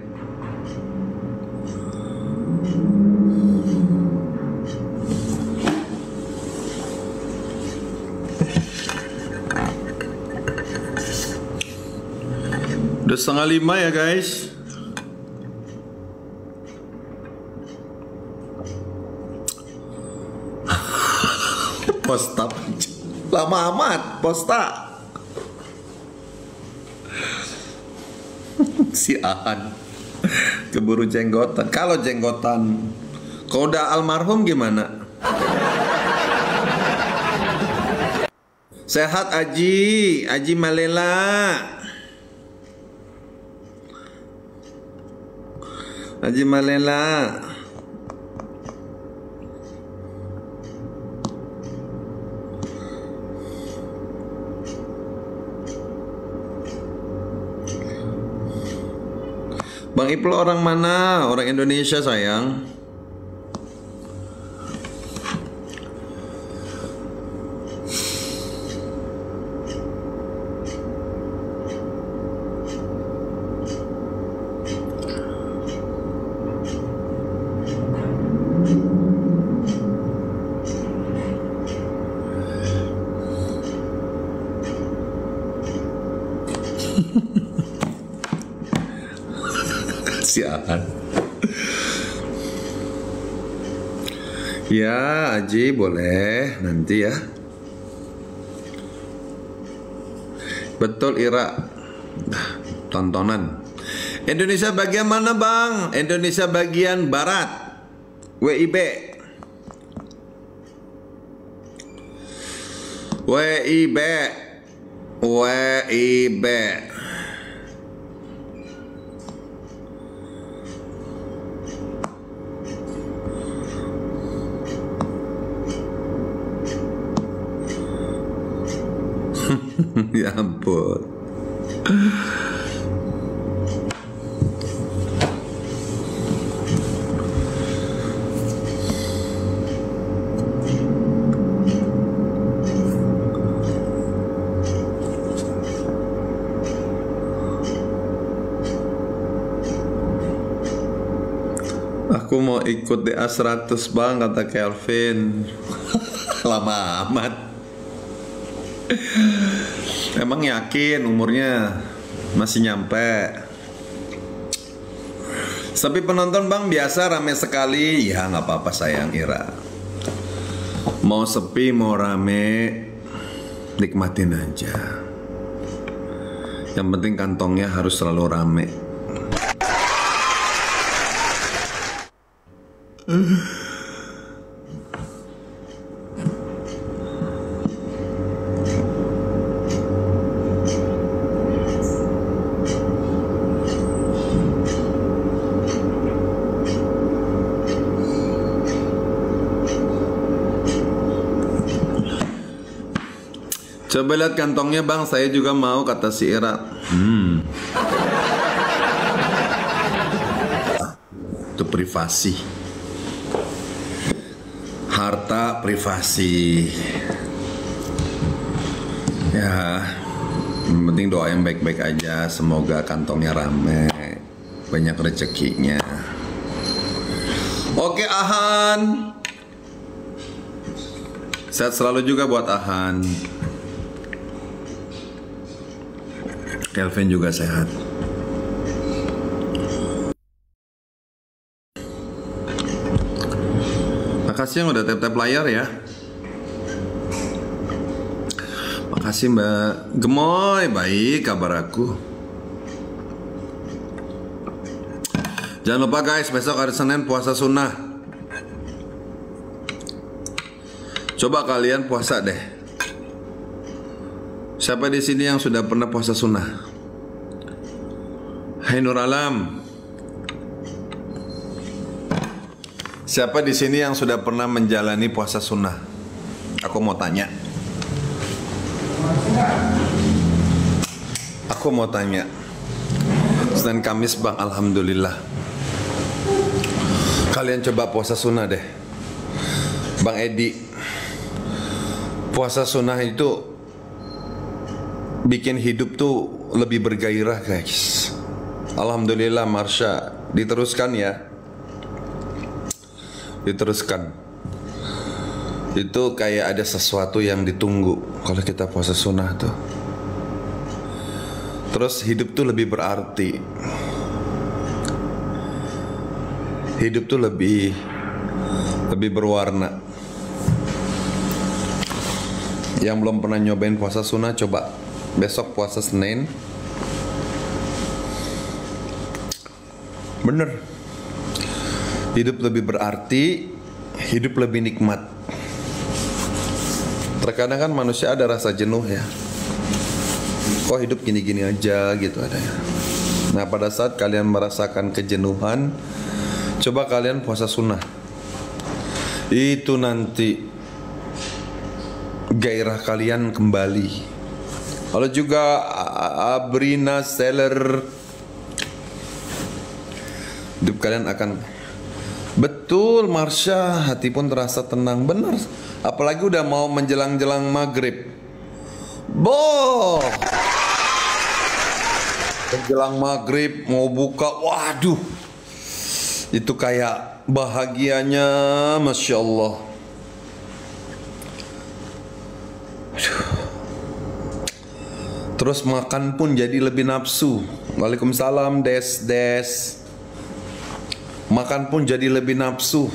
Udah 4:30 ya guys. Posta lama amat posta. Si Ahan keburu jenggotan. Kalau jenggotan kau udah almarhum gimana? Sehat Aji Malela. Aji Malela. Bang Ipul orang mana? Orang Indonesia sayang. Sialan. Ya, Aji boleh nanti ya. Betul Ira. Tontonan. Indonesia bagian mana Bang? Indonesia bagian barat. WIB. WIB. WIB. Ya ampun. Aku mau ikut DA 100 bang, kata Kelvin. Lama amat. Emang yakin umurnya masih nyampe? Tapi penonton bang biasa rame sekali. Ya nggak apa-apa sayang Ira. Mau sepi mau rame, nikmatin aja. Yang penting kantongnya harus selalu rame. Coba lihat kantongnya bang, saya juga mau, kata si Ira. Itu privasi. Harta privasi. Ya, yang penting doa yang baik-baik aja. Semoga kantongnya rame, banyak rezekinya. Oke Ahan, sehat selalu juga buat Ahan. Kelvin juga sehat. Makasih yang udah tap-tap layar ya. Makasih Mbak Gemoy, baik kabar aku. Jangan lupa guys, besok hari Senin puasa sunnah. Coba kalian puasa deh. Siapa di sini yang sudah pernah puasa sunnah? Hai Nur Alam. Siapa di sini yang sudah pernah menjalani puasa sunnah? Aku mau tanya. Aku mau tanya. Senin Kamis bang, alhamdulillah. Kalian coba puasa sunnah deh. Bang Edi, puasa sunnah itu bikin hidup tuh lebih bergairah guys. Alhamdulillah Marsha, diteruskan ya. Diteruskan. Itu kayak ada sesuatu yang ditunggu kalau kita puasa sunnah tuh. Terus hidup tuh lebih berarti. Hidup tuh lebih berwarna. Yang belum pernah nyobain puasa sunnah, coba besok puasa Senin. Bener, hidup lebih berarti, hidup lebih nikmat. Terkadang kan manusia ada rasa jenuh ya. Kok hidup gini-gini aja gitu ada ya. Nah pada saat kalian merasakan kejenuhan, coba kalian puasa sunnah. Itu nanti gairah kalian kembali. Kalau juga Abrina Seller, hidup kalian akan betul Marsha, hati pun terasa tenang. Bener, apalagi udah mau menjelang-jelang maghrib. Menjelang maghrib mau buka, waduh, itu kayak bahagianya, Masya Allah. Terus makan pun jadi lebih nafsu. Waalaikumsalam Des. Makan pun jadi lebih nafsu.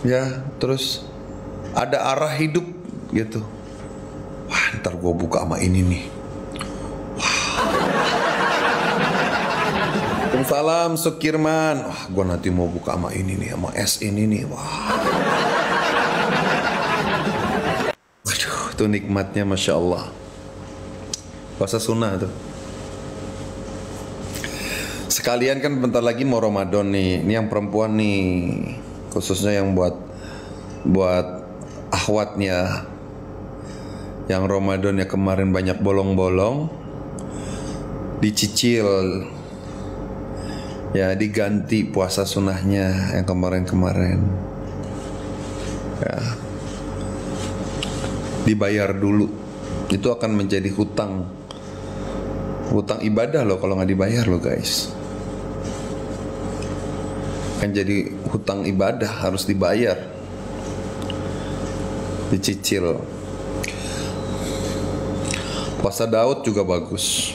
Ya, terus ada arah hidup gitu. Wah, ntar gue buka sama ini nih. Waalaikumsalam Sukirman. Wah, gue nanti mau buka sama ini nih, sama es ini nih. Wah. Waduh, itu nikmatnya Masya Allah. Puasa sunnah tuh. Sekalian kan bentar lagi mau Ramadan nih. Ini yang perempuan nih, khususnya yang buat akhwatnya yang Ramadan ya kemarin banyak bolong-bolong, dicicil ya, diganti puasa sunnahnya yang kemarin-kemarin ya, dibayar dulu. Itu akan menjadi hutang ibadah loh kalau nggak dibayar loh guys. kan jadi hutang ibadah, harus dibayar, dicicil. Puasa Daud juga bagus.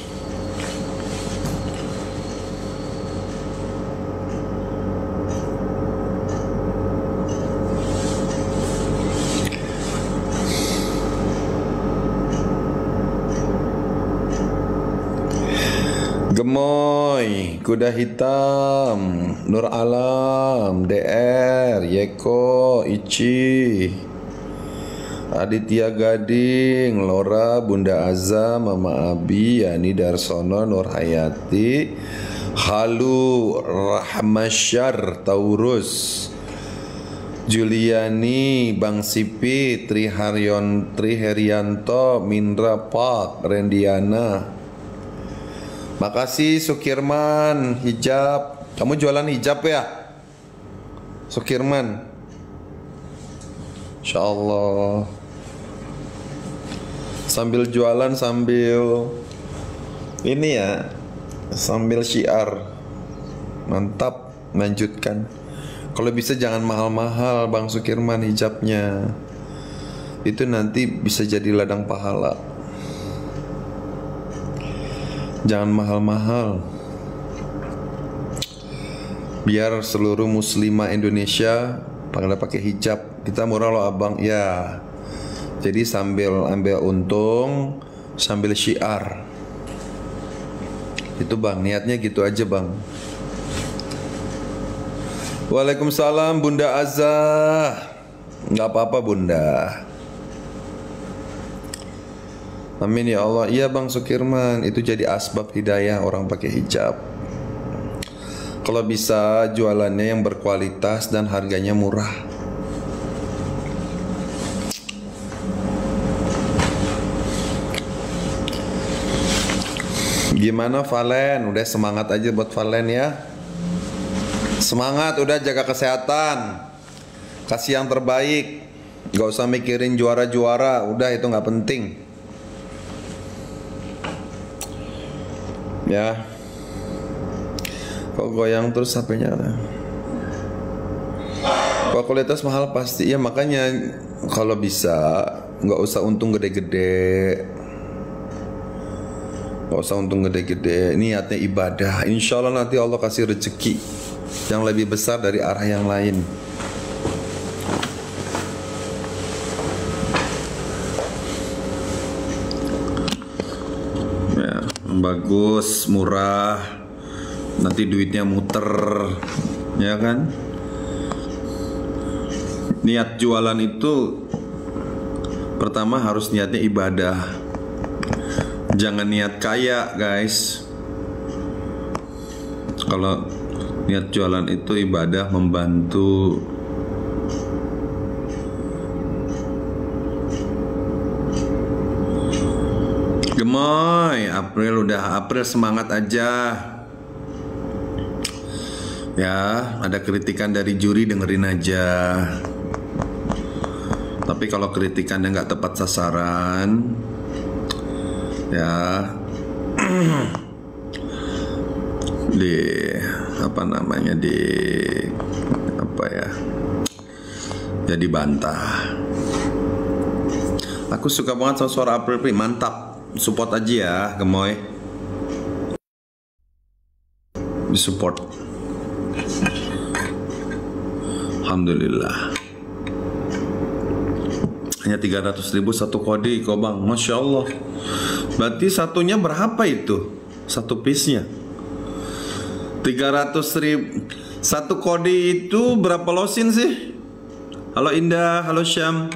Gemoy, Kuda Hitam, Nur Alam, DR, Yeko, Ici, Aditya Gading, Lora, Bunda Azam, Mama Abi, Yani Darsono, Nur Hayati, Halu, Rahmasyar, Taurus, Juliani, Bang Sipi, Triherianto, Mindra Pak, Rendiana. Makasih Sukirman, hijab. Kamu jualan hijab ya? Sukirman. Insyaallah. Sambil jualan sambil ini ya, sambil syiar. Mantap, lanjutkan. Kalau bisa jangan mahal-mahal Bang Sukirman hijabnya. Itu nanti bisa jadi ladang pahala. Jangan mahal-mahal, biar seluruh muslimah Indonesia pada pakai hijab. Kita murah loh abang. Ya, jadi sambil ambil untung, sambil syiar. Itu bang, niatnya gitu aja bang. Waalaikumsalam Bunda Azah. Nggak apa-apa Bunda. Amin ya Allah. Iya Bang Sukirman, itu jadi asbab hidayah orang pakai hijab. Kalau bisa jualannya yang berkualitas dan harganya murah. Gimana Valen? Udah semangat aja buat Valen ya. Semangat, udah jaga kesehatan. Kasih yang terbaik. Gak usah mikirin juara-juara, udah itu gak penting. Ya, kok goyang terus HP-nya? Kok kualitas mahal pasti ya, makanya kalau bisa nggak usah untung gede-gede, nggak usah untung gede-gede. Niatnya ibadah, insya Allah nanti Allah kasih rezeki yang lebih besar dari arah yang lain. Bagus, murah, nanti duitnya muter, ya kan? Niat jualan itu pertama harus niatnya ibadah. Jangan niat kaya, guys. Kalau niat jualan itu ibadah, membantu. Gemoy, April udah, April semangat aja. Ya, ada kritikan dari juri dengerin aja. Tapi kalau kritikannya nggak tepat sasaran, ya di apa namanya jadi bantah. Aku suka banget sama suara April, mantap. Support aja ya, Gemoy. Disupport. Alhamdulillah. Hanya 300.000 satu kode kok bang, Masya Allah. Berarti satunya berapa itu? Satu piece-nya 300.000. Satu kode itu berapa losin sih? Halo Indah, halo Syam.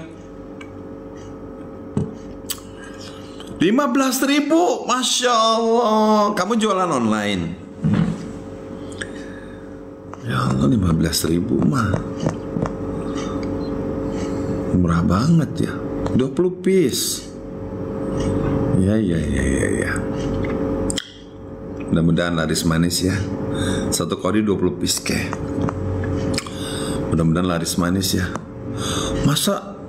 15.000, Masya Allah. Kamu jualan online? Ya Allah, 15.000 mah murah banget ya. 20 piece. Ya. Mudah-mudahan laris manis ya. Satu kode 20 piece ke. Mudah-mudahan laris manis ya. Masa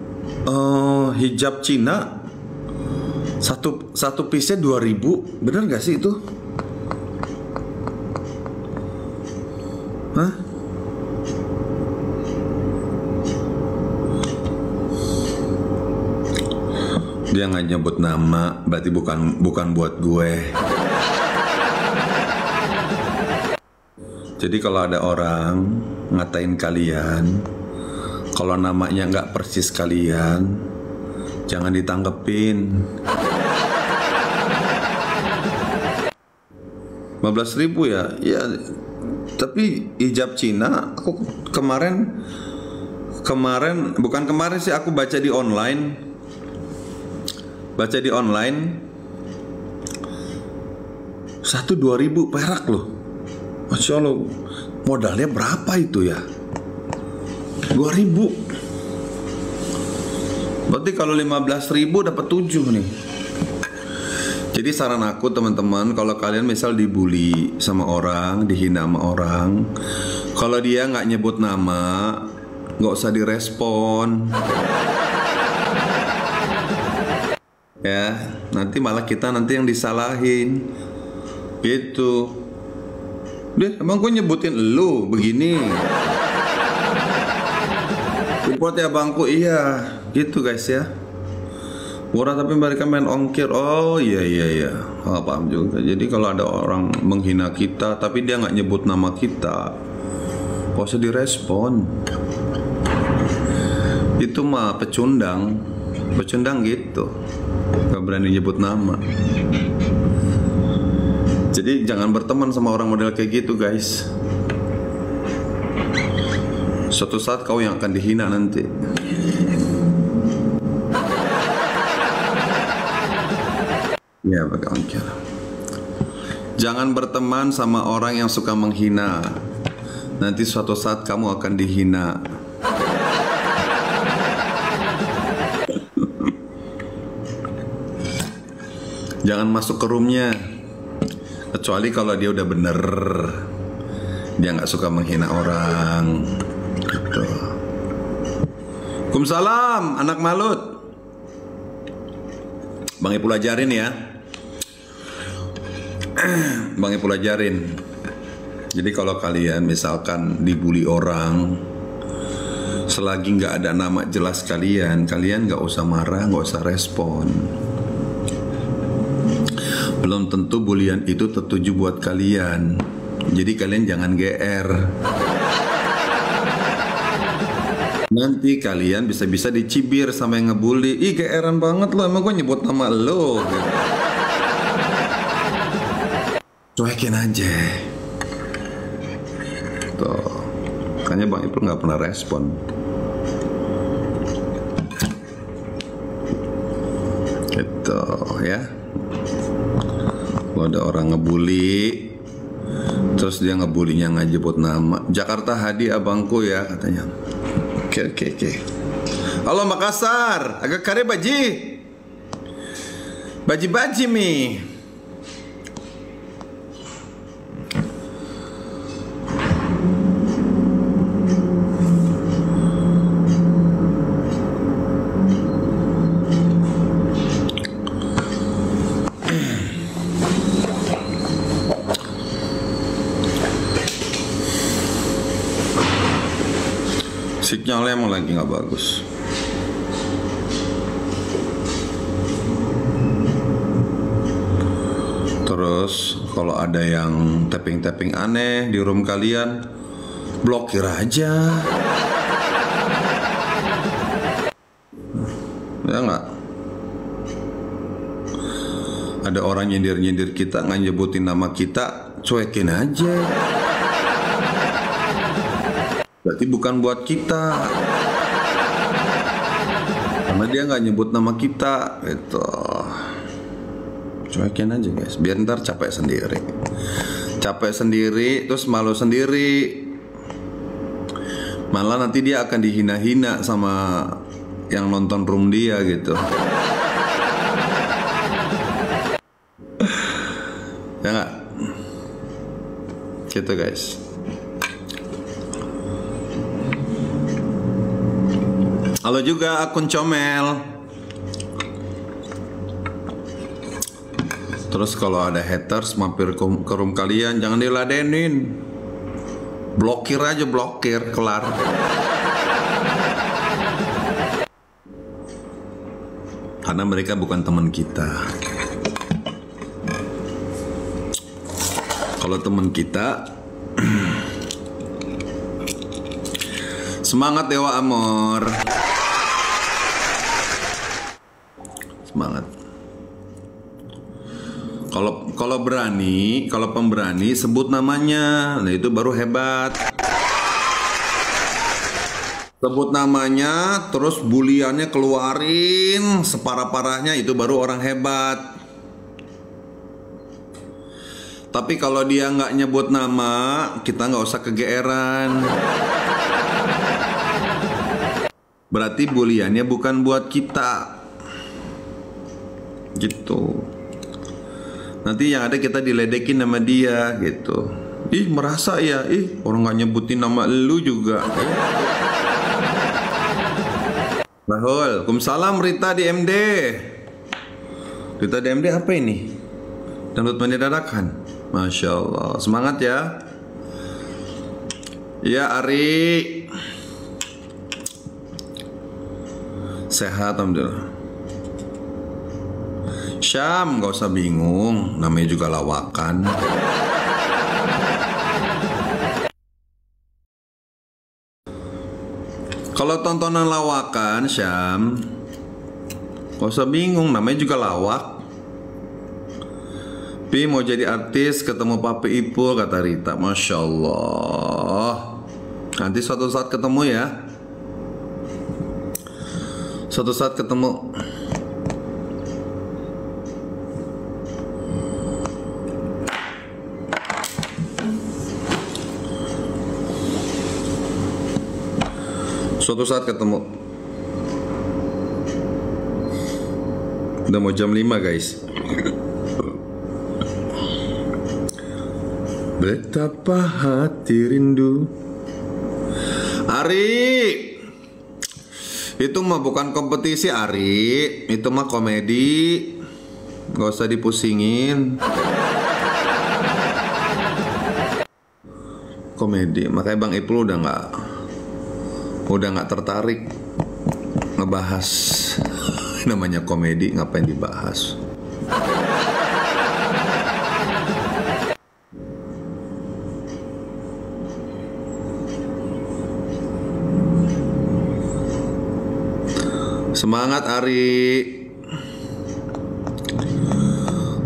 hijab Cina satu piece-nya 2.000, bener gak sih itu? Hah? Dia nggak nyebut nama, berarti bukan buat gue. Jadi kalau ada orang ngatain kalian, kalau namanya nggak persis kalian, jangan ditanggepin. 15.000 ya, ya. Tapi hijab Cina, aku kemarin sih aku baca di online, satu 2.000 perak loh. Masya Allah, modalnya berapa itu ya? 2.000. Berarti kalau 15.000 dapat 7 nih. Jadi saran aku teman-teman, kalau kalian misal dibully sama orang, dihina sama orang, kalau dia nggak nyebut nama, nggak usah direspon. Ya, nanti malah kita yang disalahin. Gitu. Deh, emang gue nyebutin lu begini. Import ya bangku, iya. Gitu guys ya. Murah tapi mereka main ongkir. Oh iya. Oh, paham juga. Jadi kalau ada orang menghina kita tapi dia nggak nyebut nama kita, gak usah direspon. Itu mah pecundang gitu. Gak berani nyebut nama. Jadi jangan berteman sama orang model kayak gitu guys. Suatu saat kau yang akan dihina nanti. Ya pakai ongkir. Jangan berteman sama orang yang suka menghina. Nanti suatu saat kamu akan dihina. Jangan masuk ke roomnya. Kecuali kalau dia udah bener, dia nggak suka menghina orang, gitu. Waalaikumsalam, anak malut. Bang Ipul ajarin ya. Bang Ipul ajarin. Jadi kalau kalian misalkan dibully orang, selagi nggak ada nama jelas kalian nggak usah marah, nggak usah respon. Belum tentu bulian itu tertuju buat kalian. Jadi kalian jangan GR. Nanti kalian bisa-bisa dicibir sama yang ngebully. Ih GR-an banget lo, emang gue nyebut nama lo gitu. Cuekin aja. Tuh. Makanya Bang Ipul gak pernah respon. Gitu ya. Kalau ada orang ngebully, terus dia ngebulinya nggak nyebut nama. Jakarta Hadi abangku ya katanya. Oke. Halo Makassar, agak kare baji mi. Sinyalnya emang lagi nggak bagus. Terus kalau ada yang tapping aneh di room kalian, blokir aja. Ya nggak? Ada orang nyindir kita, nggak nyebutin nama kita, cuekin aja. Berarti bukan buat kita, karena dia nggak nyebut nama kita, gitu. Cuekin aja guys, biar ntar capek sendiri, terus malu sendiri. Malah nanti dia akan dihina-hina sama yang nonton room dia gitu. Ya nggak? Gitu guys. Halo juga akun comel. Terus kalau ada haters mampir ke room kalian, jangan diladenin. Blokir aja, kelar. Karena mereka bukan teman kita. Kalau teman kita, semangat Dewa Amor. Semangat. Kalau berani, kalau pemberani sebut namanya, nah itu baru hebat. Sebut namanya, terus buliannya keluarin separah-parahnya, itu baru orang hebat. Tapi kalau dia nggak nyebut nama, kita nggak usah kegeeran. Berarti buliannya bukan buat kita. Gitu. Nanti yang ada kita diledekin sama dia gitu. Ih merasa ya, orang nggak nyebutin nama lu juga. Rahul, Waalaikumsalam Rita di MD. Rita di MD apa ini? Download mandi dadakan. Masya Allah, semangat ya. Ya Ari. Sehat alhamdulillah. Syam, gak usah bingung, namanya juga lawakan. Kalau tontonan lawakan, Syam, gak usah bingung, namanya juga lawak. Pi mau jadi artis, ketemu Papi Ipul, kata Rita. Masya Allah. Nanti suatu saat ketemu ya. Suatu saat ketemu. Suatu saat ketemu. Udah mau jam 5 guys. Betapa hati rindu. Ari, itu mah bukan kompetisi Ari, itu mah komedi. Gak usah dipusingin. Komedi, makanya Bang Ipul udah nggak tertarik ngebahas. Namanya komedi, ngapain dibahas? Semangat Ari.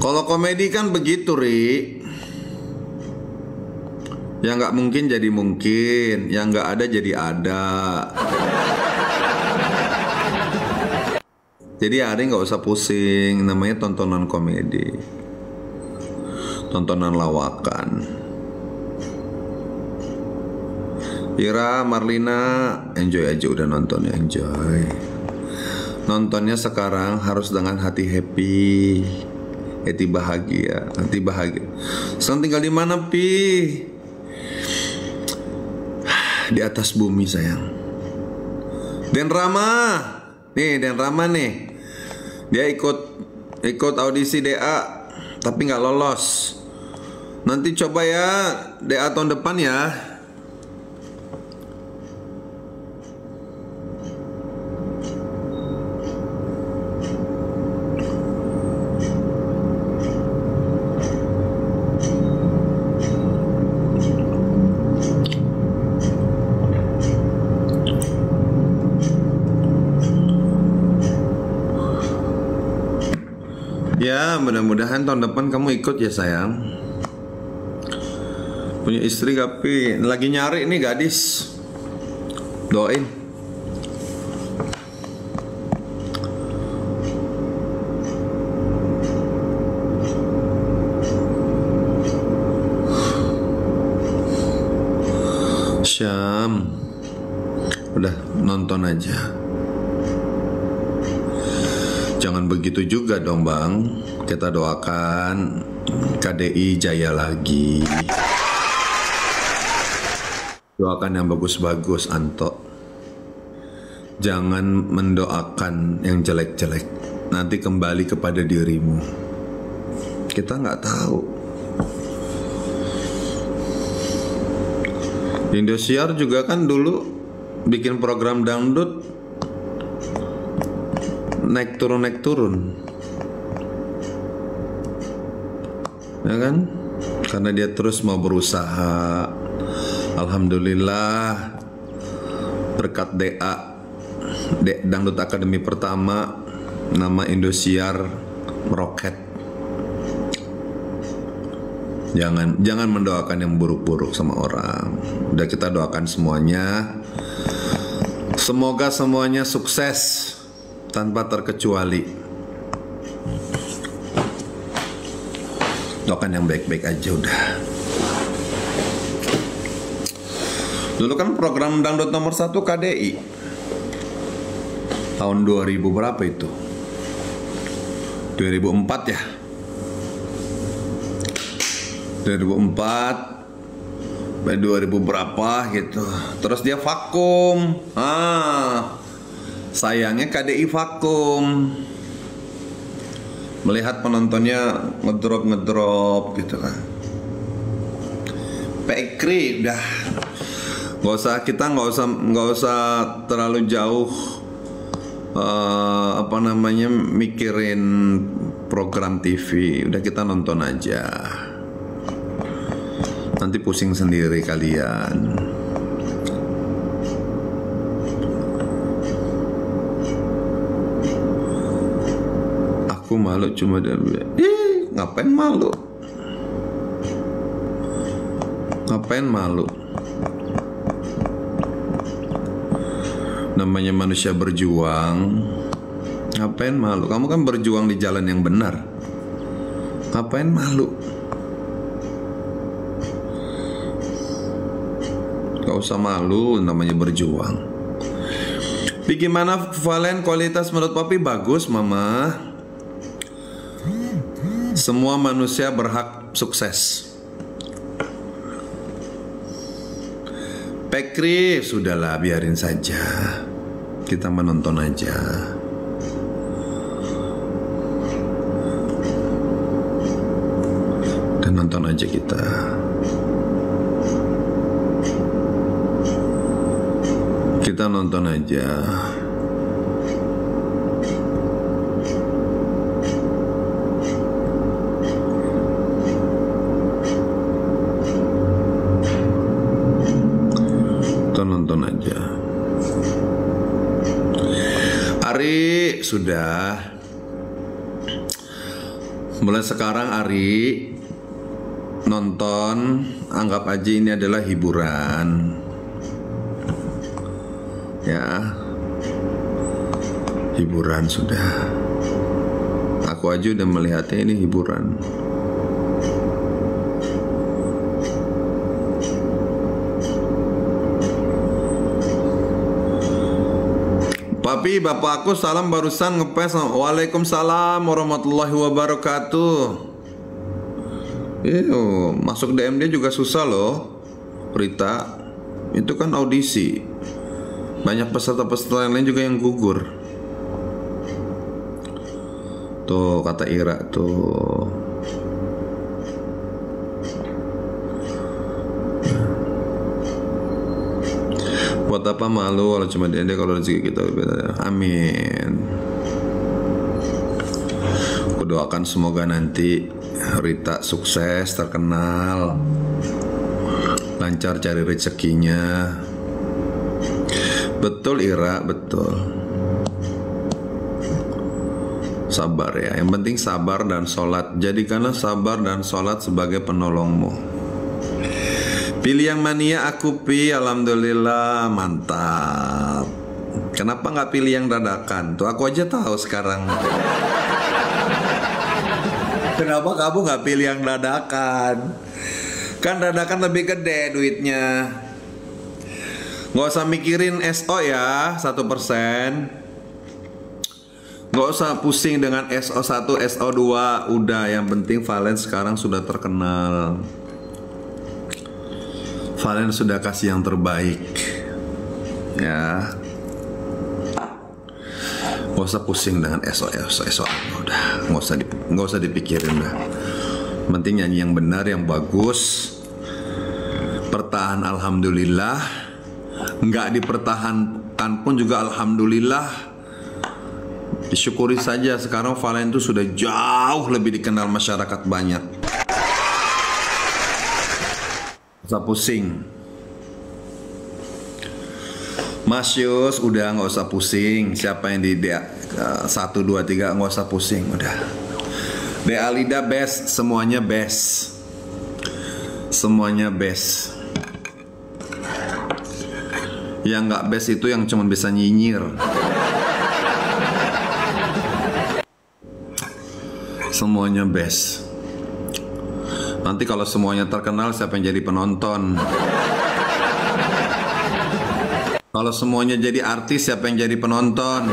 Kalau komedi kan begitu Ri. Yang nggak mungkin jadi mungkin, yang nggak ada jadi ada. Jadi Ari nggak usah pusing, namanya tontonan komedi, tontonan lawakan. Ira, Marlina, enjoy aja udah nontonnya, enjoy. Nontonnya sekarang harus dengan hati happy, hati bahagia, hati bahagia. Sekarang tinggal di mana Pi? Di atas bumi sayang. Den Rama, nih Den Rama nih, dia ikut audisi DA, tapi nggak lolos. Nanti coba ya DA tahun depan ya. Ya, mudah-mudahan tahun depan kamu ikut ya sayang. Punya istri tapi lagi nyari nih gadis. Doain. Syam, udah nonton aja. Jangan begitu juga dong Bang. Kita doakan KDI jaya lagi. Doakan yang bagus-bagus Anto. Jangan mendoakan yang jelek-jelek. Nanti kembali kepada dirimu. Kita nggak tahu. Indosiar juga kan dulu bikin program dangdut naik turun, ya kan? Karena dia terus mau berusaha. Alhamdulillah berkat Dangdut Akademi pertama, nama Indosiar meroket. Jangan mendoakan yang buruk-buruk sama orang. Udah kita doakan semuanya. Semoga semuanya sukses tanpa terkecuali. Doakan yang baik-baik aja udah. Dulu kan program Dangdut nomor 1 KDI tahun 2000 berapa itu? 2004 ya? 2004 2000 berapa gitu. Terus dia vakum. Sayangnya KDI vakum. Melihat penontonnya ngedrop gitu kan. Pekri udah nggak usah terlalu jauh mikirin program TV. Udah kita nonton aja. Nanti pusing sendiri kalian. Aku malu cuma dia. Ngapain malu? Ngapain malu? Namanya manusia berjuang. Ngapain malu? Kamu kan berjuang di jalan yang benar. Ngapain malu? Gak usah malu, namanya berjuang. Bagaimana Valen, kualitas menurut Papi? Bagus Mama. Semua manusia berhak sukses. Pekri, sudahlah biarin saja. Kita menonton aja. Dan nonton aja kita. Kita nonton aja. Kita nonton aja. Ari, sudah. Mulai sekarang Ari nonton, anggap aja ini adalah hiburan. Ya, hiburan sudah. Aku aja udah melihatnya ini hiburan. Papi, bapak aku salam barusan ngepes. Waalaikumsalam warahmatullahi wabarakatuh. Masuk DM dia juga susah loh, Rita. Itu kan audisi. Banyak peserta-peserta yang lain juga yang gugur. Tuh kata Ira tuh. Buat apa malu kalau cuma dia kalau rezeki kita. Amin. Aku doakan semoga nanti Rita sukses, terkenal, lancar cari rezekinya. Betul Ira, betul. Sabar ya, yang penting sabar dan sholat. Jadikanlah sabar dan sholat sebagai penolongmu. Pilih yang mania aku pi, alhamdulillah, mantap. Kenapa nggak pilih yang dadakan? Tuh aku aja tahu sekarang. Kenapa kamu nggak pilih yang dadakan? Kan dadakan lebih gede duitnya. Nggak usah mikirin SO ya, 1%. Nggak usah pusing dengan SO1, SO2. Udah, yang penting Valen sekarang sudah terkenal. Valen sudah kasih yang terbaik. Ya. Nggak usah pusing dengan SO. Udah, nggak usah dipikirin dah. Penting nyanyi yang benar, yang bagus. Pertahan alhamdulillah. Nggak dipertahankan pun juga alhamdulillah. Disyukuri saja sekarang Valen itu sudah jauh lebih dikenal masyarakat banyak. Gak usah pusing. Mas Yus, udah nggak usah pusing. Siapa yang di DA 1, 2, 3 nggak usah pusing, udah. DA Lida best, semuanya best. Semuanya best. Yang nggak best itu yang cuma bisa nyinyir. Semuanya best. Nanti kalau semuanya terkenal, siapa yang jadi penonton? Kalau semuanya jadi artis, siapa yang jadi penonton?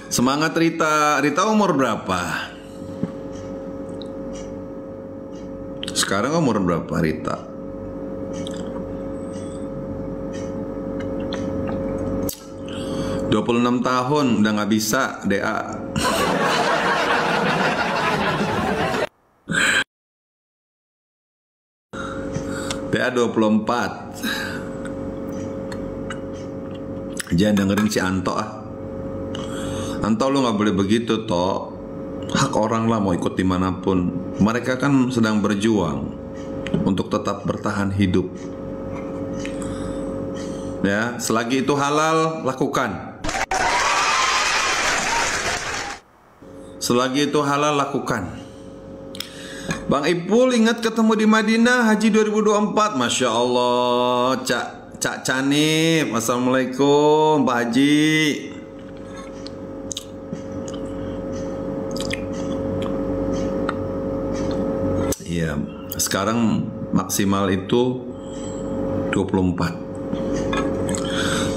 Semangat Rita. Rita umur berapa? Sekarang umur berapa Rita? 26 tahun, udah nggak bisa DA. DA 24. Jangan dengerin si Anto ah. Anto, lu nggak boleh begitu toh. Hak orang lah mau ikut dimanapun. Mereka kan sedang berjuang untuk tetap bertahan hidup. Ya, selagi itu halal, lakukan. Selagi itu halal, lakukan. Bang Ipul ingat ketemu di Madinah Haji 2024. Masya Allah. Cak Canip. Assalamualaikum Pak Haji. Iya, sekarang maksimal itu 24.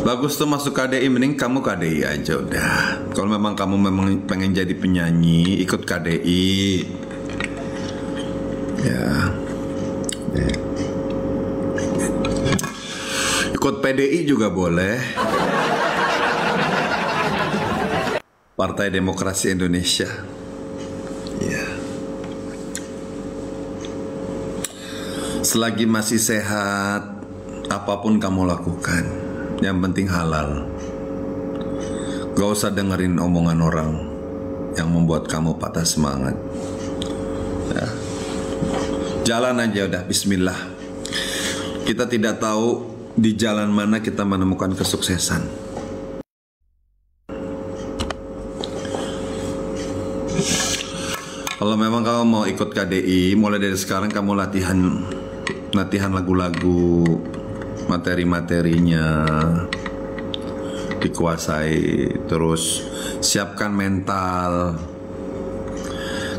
Bagus tuh masuk KDI, mending kamu KDI aja udah. Kalau memang kamu pengen jadi penyanyi, ikut KDI. Ya. Ikut PDI juga boleh. Partai Demokrasi Indonesia. Ya. Selagi masih sehat, apapun kamu lakukan. Yang penting halal. Gak usah dengerin omongan orang yang membuat kamu patah semangat. Ya. Jalan aja udah, bismillah. Kita tidak tahu di jalan mana kita menemukan kesuksesan. Kalau memang kamu mau ikut KDI, mulai dari sekarang kamu latihan lagu-lagu, materi-materinya dikuasai, terus siapkan mental.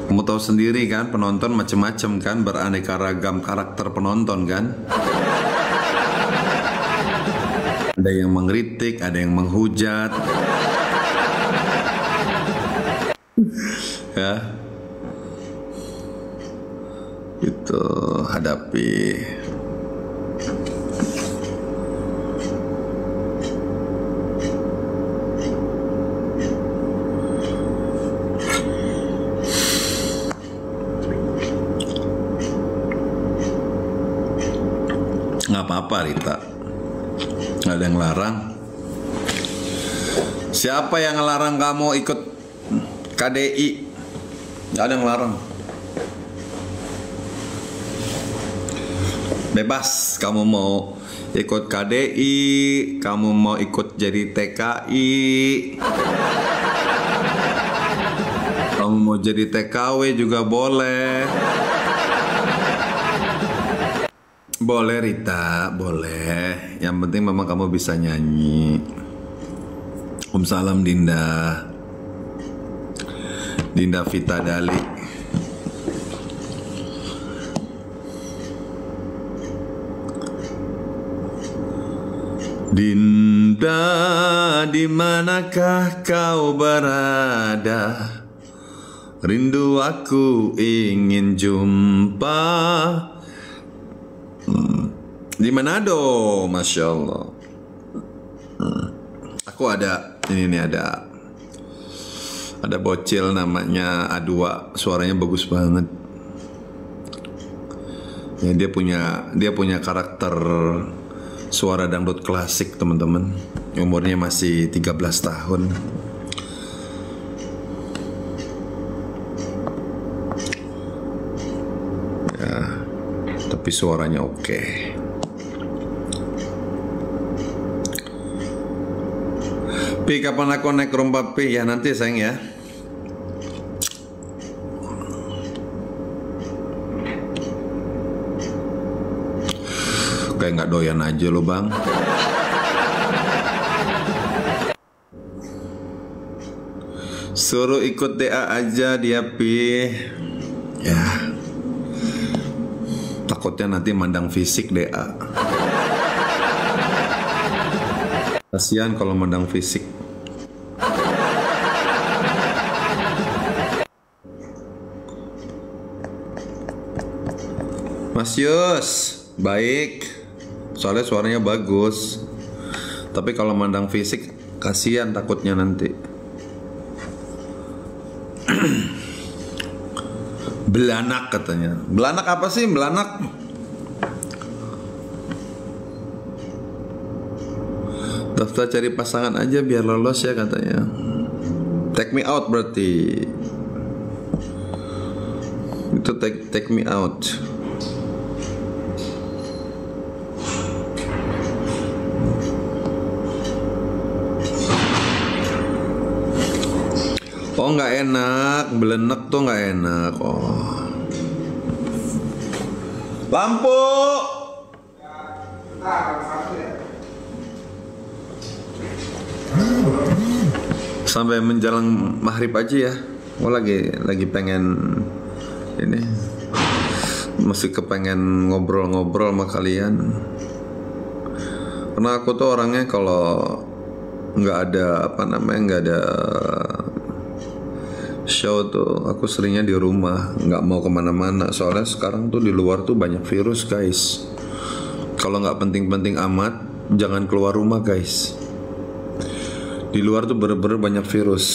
Kamu tahu sendiri kan, penonton macam-macam kan, beraneka ragam karakter penonton kan. Ada yang mengkritik, ada yang menghujat. Ya. Itu hadapi. Nggak apa-apa Rita, nggak ada yang larang. Siapa yang ngelarang kamu ikut KDI? Nggak ada yang larang. Bebas, kamu mau ikut KDI, kamu mau ikut jadi TKI, kamu mau jadi TKW juga boleh. Boleh Rita, boleh. Yang penting memang kamu bisa nyanyi. Salam Dinda. Dinda Vita Dali. Dinda, di manakah kau berada? Rindu aku ingin jumpa. Di Manado, Masya Allah. Aku ada, ini nih ada bocil namanya A2, suaranya bagus banget. Ya, dia punya karakter suara dangdut klasik teman-teman. Umurnya masih 13 tahun. Ya, tapi suaranya oke. Pi, kapan aku naik rumah Pi? Ya nanti sayang ya. Kayak nggak doyan aja lo bang. Suruh ikut DA aja dia Pi. Ya, takutnya nanti mandang fisik DA. Kasihan kalau mandang fisik. Mas Yus, baik. Soalnya suaranya bagus. Tapi kalau mandang fisik, kasihan takutnya nanti. Belanak katanya. Belanak apa sih? Belanak? Daftar cari pasangan aja biar lolos ya katanya. Take me out berarti. Itu take me out. Oh nggak enak, belenek tuh nggak enak. Oh. Lampu. Sampai menjelang maghrib aja ya. Oh lagi pengen ini, masih kepengen ngobrol-ngobrol sama kalian. Karena aku tuh orangnya kalau nggak ada nggak ada show tuh aku seringnya di rumah, nggak mau kemana-mana. Soalnya sekarang tuh di luar tuh banyak virus guys. Kalau nggak penting-penting amat, jangan keluar rumah guys. Di luar tuh bener-bener banyak virus.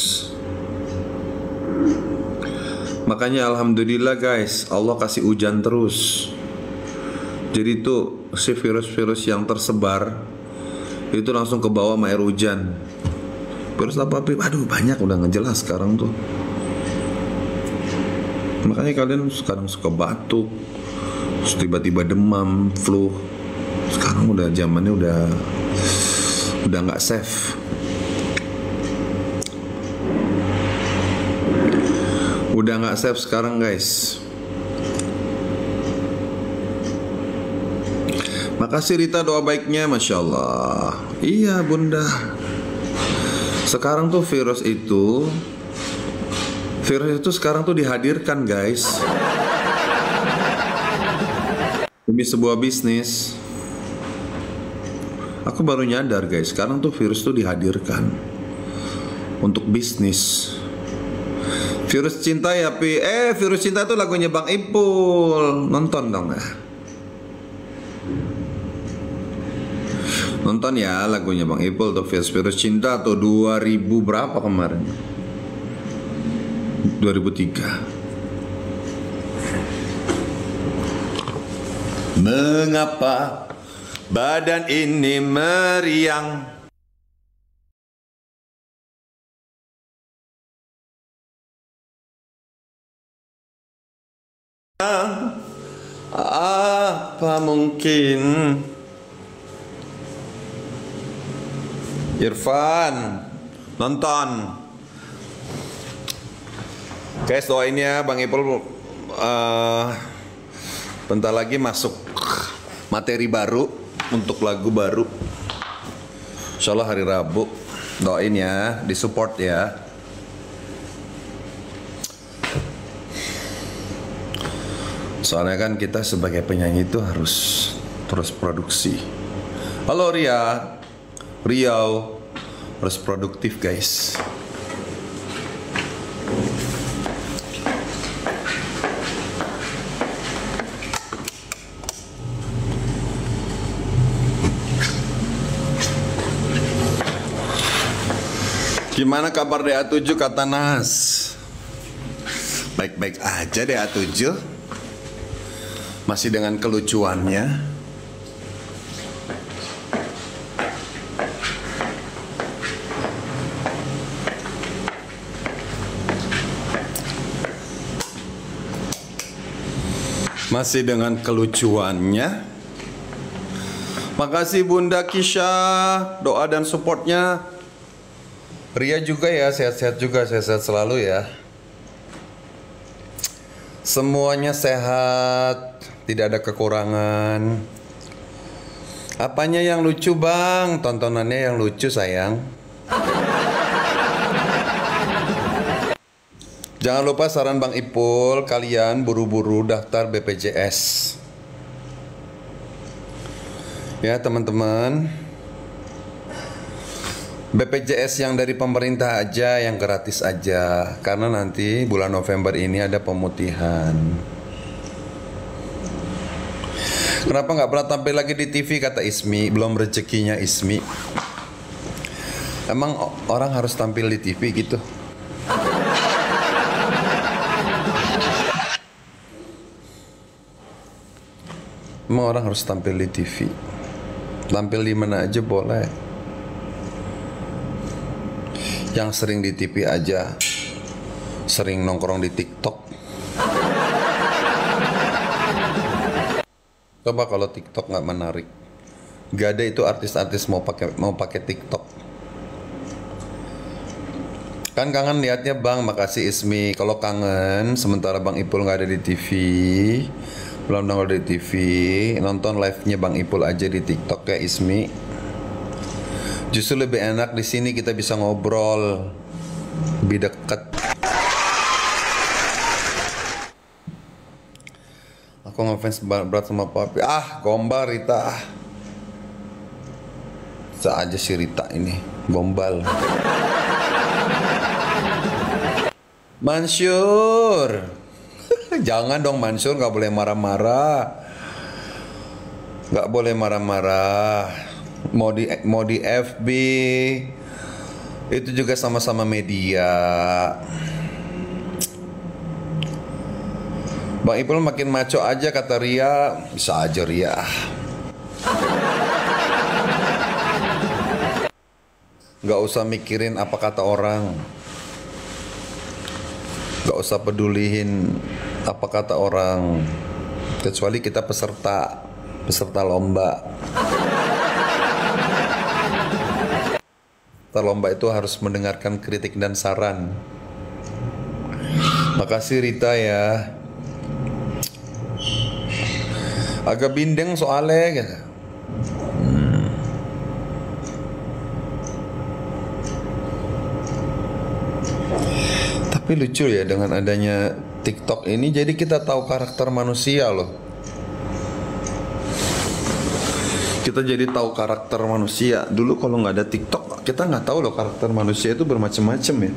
Makanya alhamdulillah guys, Allah kasih hujan terus. Jadi tuh si virus-virus yang tersebar itu langsung ke bawah sama air hujan. Virus apa? Aduh banyak, udah ngejelas sekarang tuh. Makanya kalian sekarang suka batuk, terus tiba-tiba demam, flu. Sekarang udah zamannya udah nggak safe. Udah nggak safe sekarang guys. Makasih Rita doa baiknya, Masya Allah. Iya bunda. Sekarang tuh virus itu sekarang tuh dihadirkan guys demi sebuah bisnis. Aku baru nyadar guys, sekarang tuh virus tuh dihadirkan untuk bisnis. Virus cinta ya Pi. Virus cinta tuh lagunya Bang Ipul. Nonton dong ya. Nonton ya lagunya Bang Ipul tuh, virus cinta tuh 2000 berapa kemarin? 2003. Mengapa badan ini meriang? Apa mungkin? Irfan, nonton. Guys, doain ya Bang Ipul bentar lagi masuk materi baru untuk lagu baru. Insya Allah hari Rabu. Doain ya, disupport ya. Soalnya kan kita sebagai penyanyi itu harus terus produksi. Halo Riau harus produktif guys. Gimana kabar DA7 kata Nas? Baik-baik aja DA7. Masih dengan kelucuannya. Masih dengan kelucuannya. Makasih Bunda Kisha, doa dan supportnya. Ria juga ya, sehat-sehat juga, sehat-sehat selalu ya. Semuanya sehat, tidak ada kekurangan. Apanya yang lucu bang? Tontonannya yang lucu sayang. Jangan lupa saran Bang Ipul, kalian buru-buru daftar BPJS. Ya teman-teman, BPJS yang dari pemerintah aja, yang gratis aja. Karena nanti bulan November ini ada pemutihan. Kenapa nggak pernah tampil lagi di TV, kata Ismi. Belum rezekinya Ismi. Emang orang harus tampil di TV gitu? Emang orang harus tampil di TV? Tampil di mana aja boleh. Yang sering di TV aja, sering nongkrong di TikTok. Coba kalau TikTok nggak menarik, gak ada itu artis-artis mau pakai TikTok. Kan kangen liatnya bang, makasih Ismi. Kalau kangen, sementara Bang Ipul nggak ada di TV, belum nongol di TV, nonton live-nya Bang Ipul aja di TikTok ya Ismi. Justru lebih enak di sini, kita bisa ngobrol lebih dekat. Aku ngefans berat sama papi. Gombal Rita. Bisa aja si Rita ini gombal. Mansur. Jangan dong Mansur, nggak boleh marah-marah. Nggak boleh marah-marah. Mau di FB itu juga sama-sama media. Bang Ipul makin maco aja kata Ria. Bisa aja Ria. Gak usah mikirin apa kata orang. Gak usah peduliin apa kata orang. Kecuali kita peserta lomba. Lomba itu harus mendengarkan kritik dan saran. Makasih Rita ya. Agak bindeng soalnya gitu. Tapi lucu ya dengan adanya TikTok ini, jadi kita tahu karakter manusia loh. Kita jadi tahu karakter manusia. Dulu kalau nggak ada TikTok, kita nggak tahu loh karakter manusia itu bermacam-macam ya.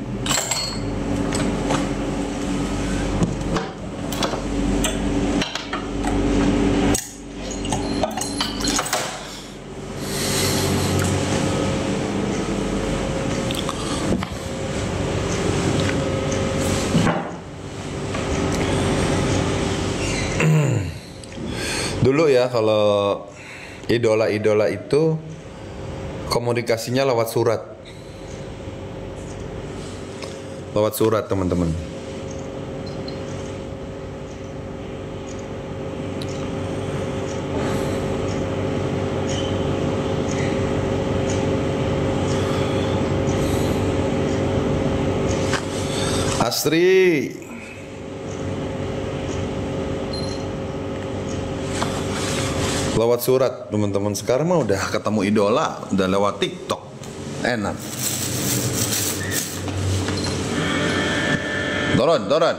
Dulu ya kalau idola-idola itu komunikasinya lewat surat. Lewat surat teman-teman. Asri. Lewat surat teman-teman. Sekarang mah udah ketemu idola, udah lewat TikTok. Enak. Turun.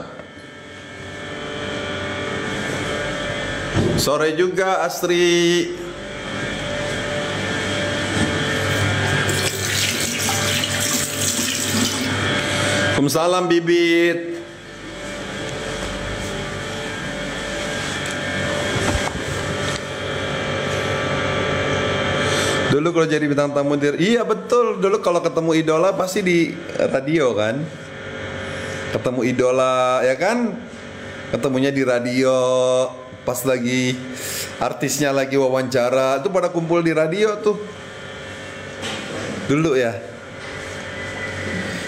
Sore juga Astri. Waalaikumsalam Bibit. Dulu kalau jadi bintang tamu iya betul. Dulu kalau ketemu idola pasti di radio kan. Ketemu idola ya kan. Ketemunya di radio. Pas lagi artisnya lagi wawancara, itu pada kumpul di radio tuh. Dulu ya.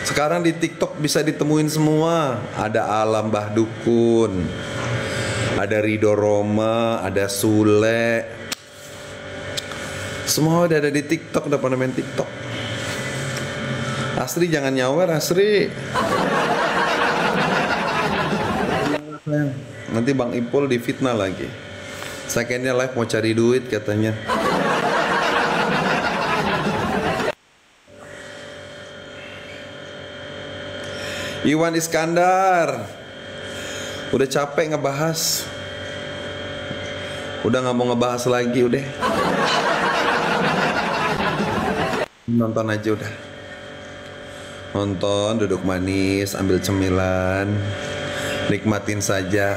Sekarang di TikTok bisa ditemuin semua. Ada Alam Mbah Dukun. Ada Ridho Roma, ada Sule. Semua udah ada di TikTok, udah pada main TikTok. Asri jangan nyawer, Asri. Nanti Bang Ipul difitnah lagi. Saya kayaknya live mau cari duit katanya. Iwan Iskandar, udah capek ngebahas. Udah nggak mau ngebahas lagi, udah. Nonton aja udah. Nonton, duduk manis, ambil cemilan, nikmatin saja.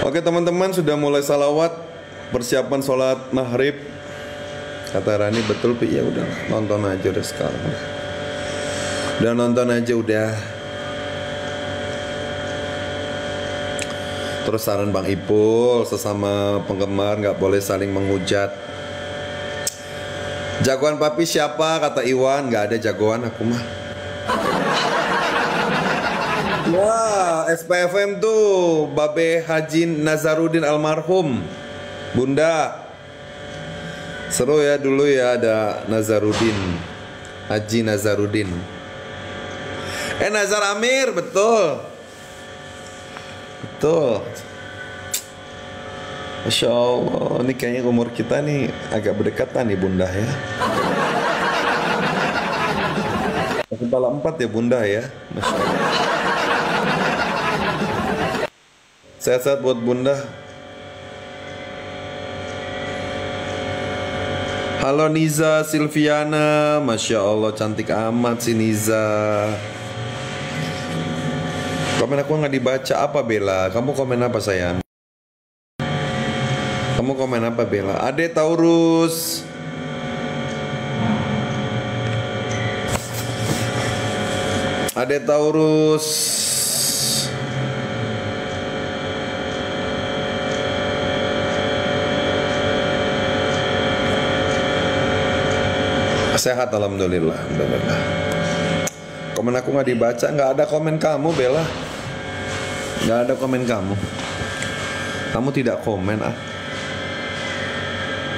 Oke teman-teman, sudah mulai salawat, persiapan sholat maghrib. Kata Rani betul, Pi. Ya udah, nonton aja udah sekarang. Udah nonton aja udah. Terus saran Bang Ipul, sesama penggemar nggak boleh saling menghujat. Jagoan papi siapa? Kata Iwan. Nggak ada jagoan aku mah. Wah, SPFM tuh Babe Haji Nazarudin almarhum. Bunda. Seru ya dulu ya, ada Nazarudin, Haji Nazarudin. Nazar Amir, betul. Betul. Masya Allah, ini kayaknya umur kita nih agak berdekatan nih Bunda ya. Kepala 4 ya Bunda ya. Masya Allah. Sehat-sehat buat Bunda. Halo Niza Silviana, Masya Allah cantik amat si Niza. Komen aku nggak dibaca, apa Bella? Kamu komen apa sayang? Kamu komen apa Bella? Ade Taurus. Ade Taurus. Sehat alhamdulillah, alhamdulillah. Komen aku nggak dibaca, nggak ada komen kamu Bella, nggak ada komen kamu. Kamu tidak komen ah.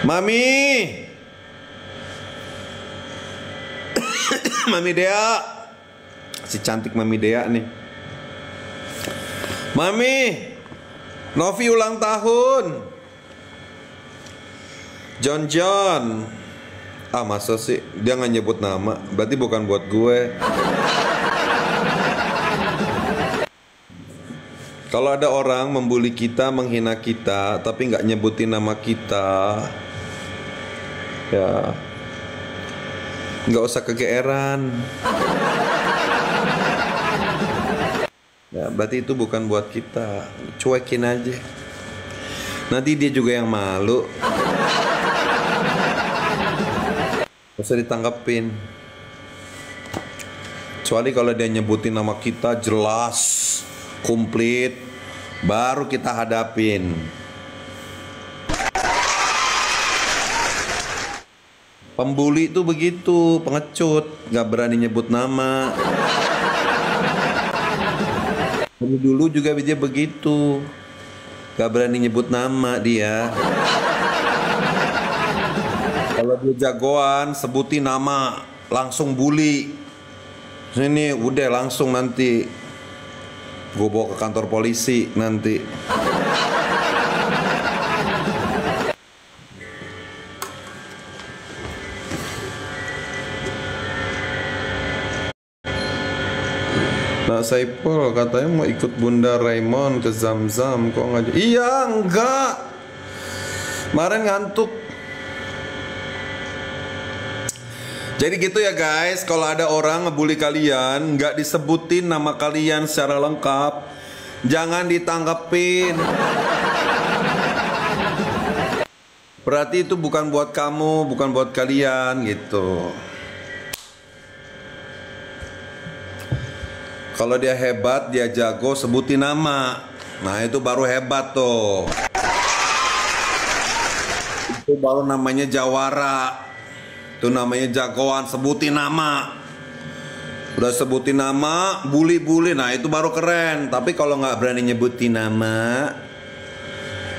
Mami, Mami Dea, si cantik Mami Dea nih. Mami, Novi ulang tahun. John. Ah masa sih dia nggak nyebut nama, berarti bukan buat gue. Kalau ada orang membuli kita, menghina kita, tapi nggak nyebutin nama kita, ya nggak usah kegeeran. Ya berarti itu bukan buat kita, cuekin aja. Nanti dia juga yang malu. Gak usah ditanggepin. Kecuali kalau dia nyebutin nama kita jelas, komplit, baru kita hadapin. Pembuli itu begitu, pengecut, gak berani nyebut nama. Dulu juga dia begitu, gak berani nyebut nama dia. Kalau dia jagoan, sebutin nama, langsung bully. Ini udah langsung nanti gue bawa ke kantor polisi nanti. Nah Saipul katanya mau ikut Bunda Raymond ke Zamzam, kok nggak? Iya enggak, kemarin ngantuk. Jadi gitu ya guys, kalau ada orang ngebully kalian, nggak disebutin nama kalian secara lengkap, jangan ditanggepin. Berarti itu bukan buat kamu, bukan buat kalian gitu. Kalau dia hebat, dia jago, sebutin nama. Nah itu baru hebat tuh. Itu baru namanya jawara. Itu namanya jagoan, sebutin nama. Udah sebutin nama, bully-bully, nah itu baru keren. Tapi kalau nggak berani nyebutin nama,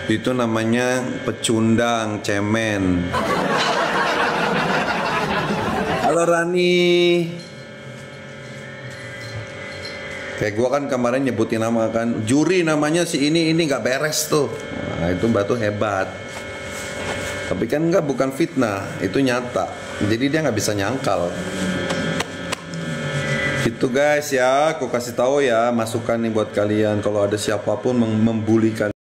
itu namanya pecundang, cemen. Halo Rani. Kayak gua kan kemarin nyebutin nama kan, juri namanya si ini nggak beres tuh. Nah itu batu hebat. Tapi kan nggak, bukan fitnah, itu nyata. Jadi dia nggak bisa nyangkal. Gitu guys ya, aku kasih tahu ya masukan nih buat kalian kalau ada siapapun membuli kalian.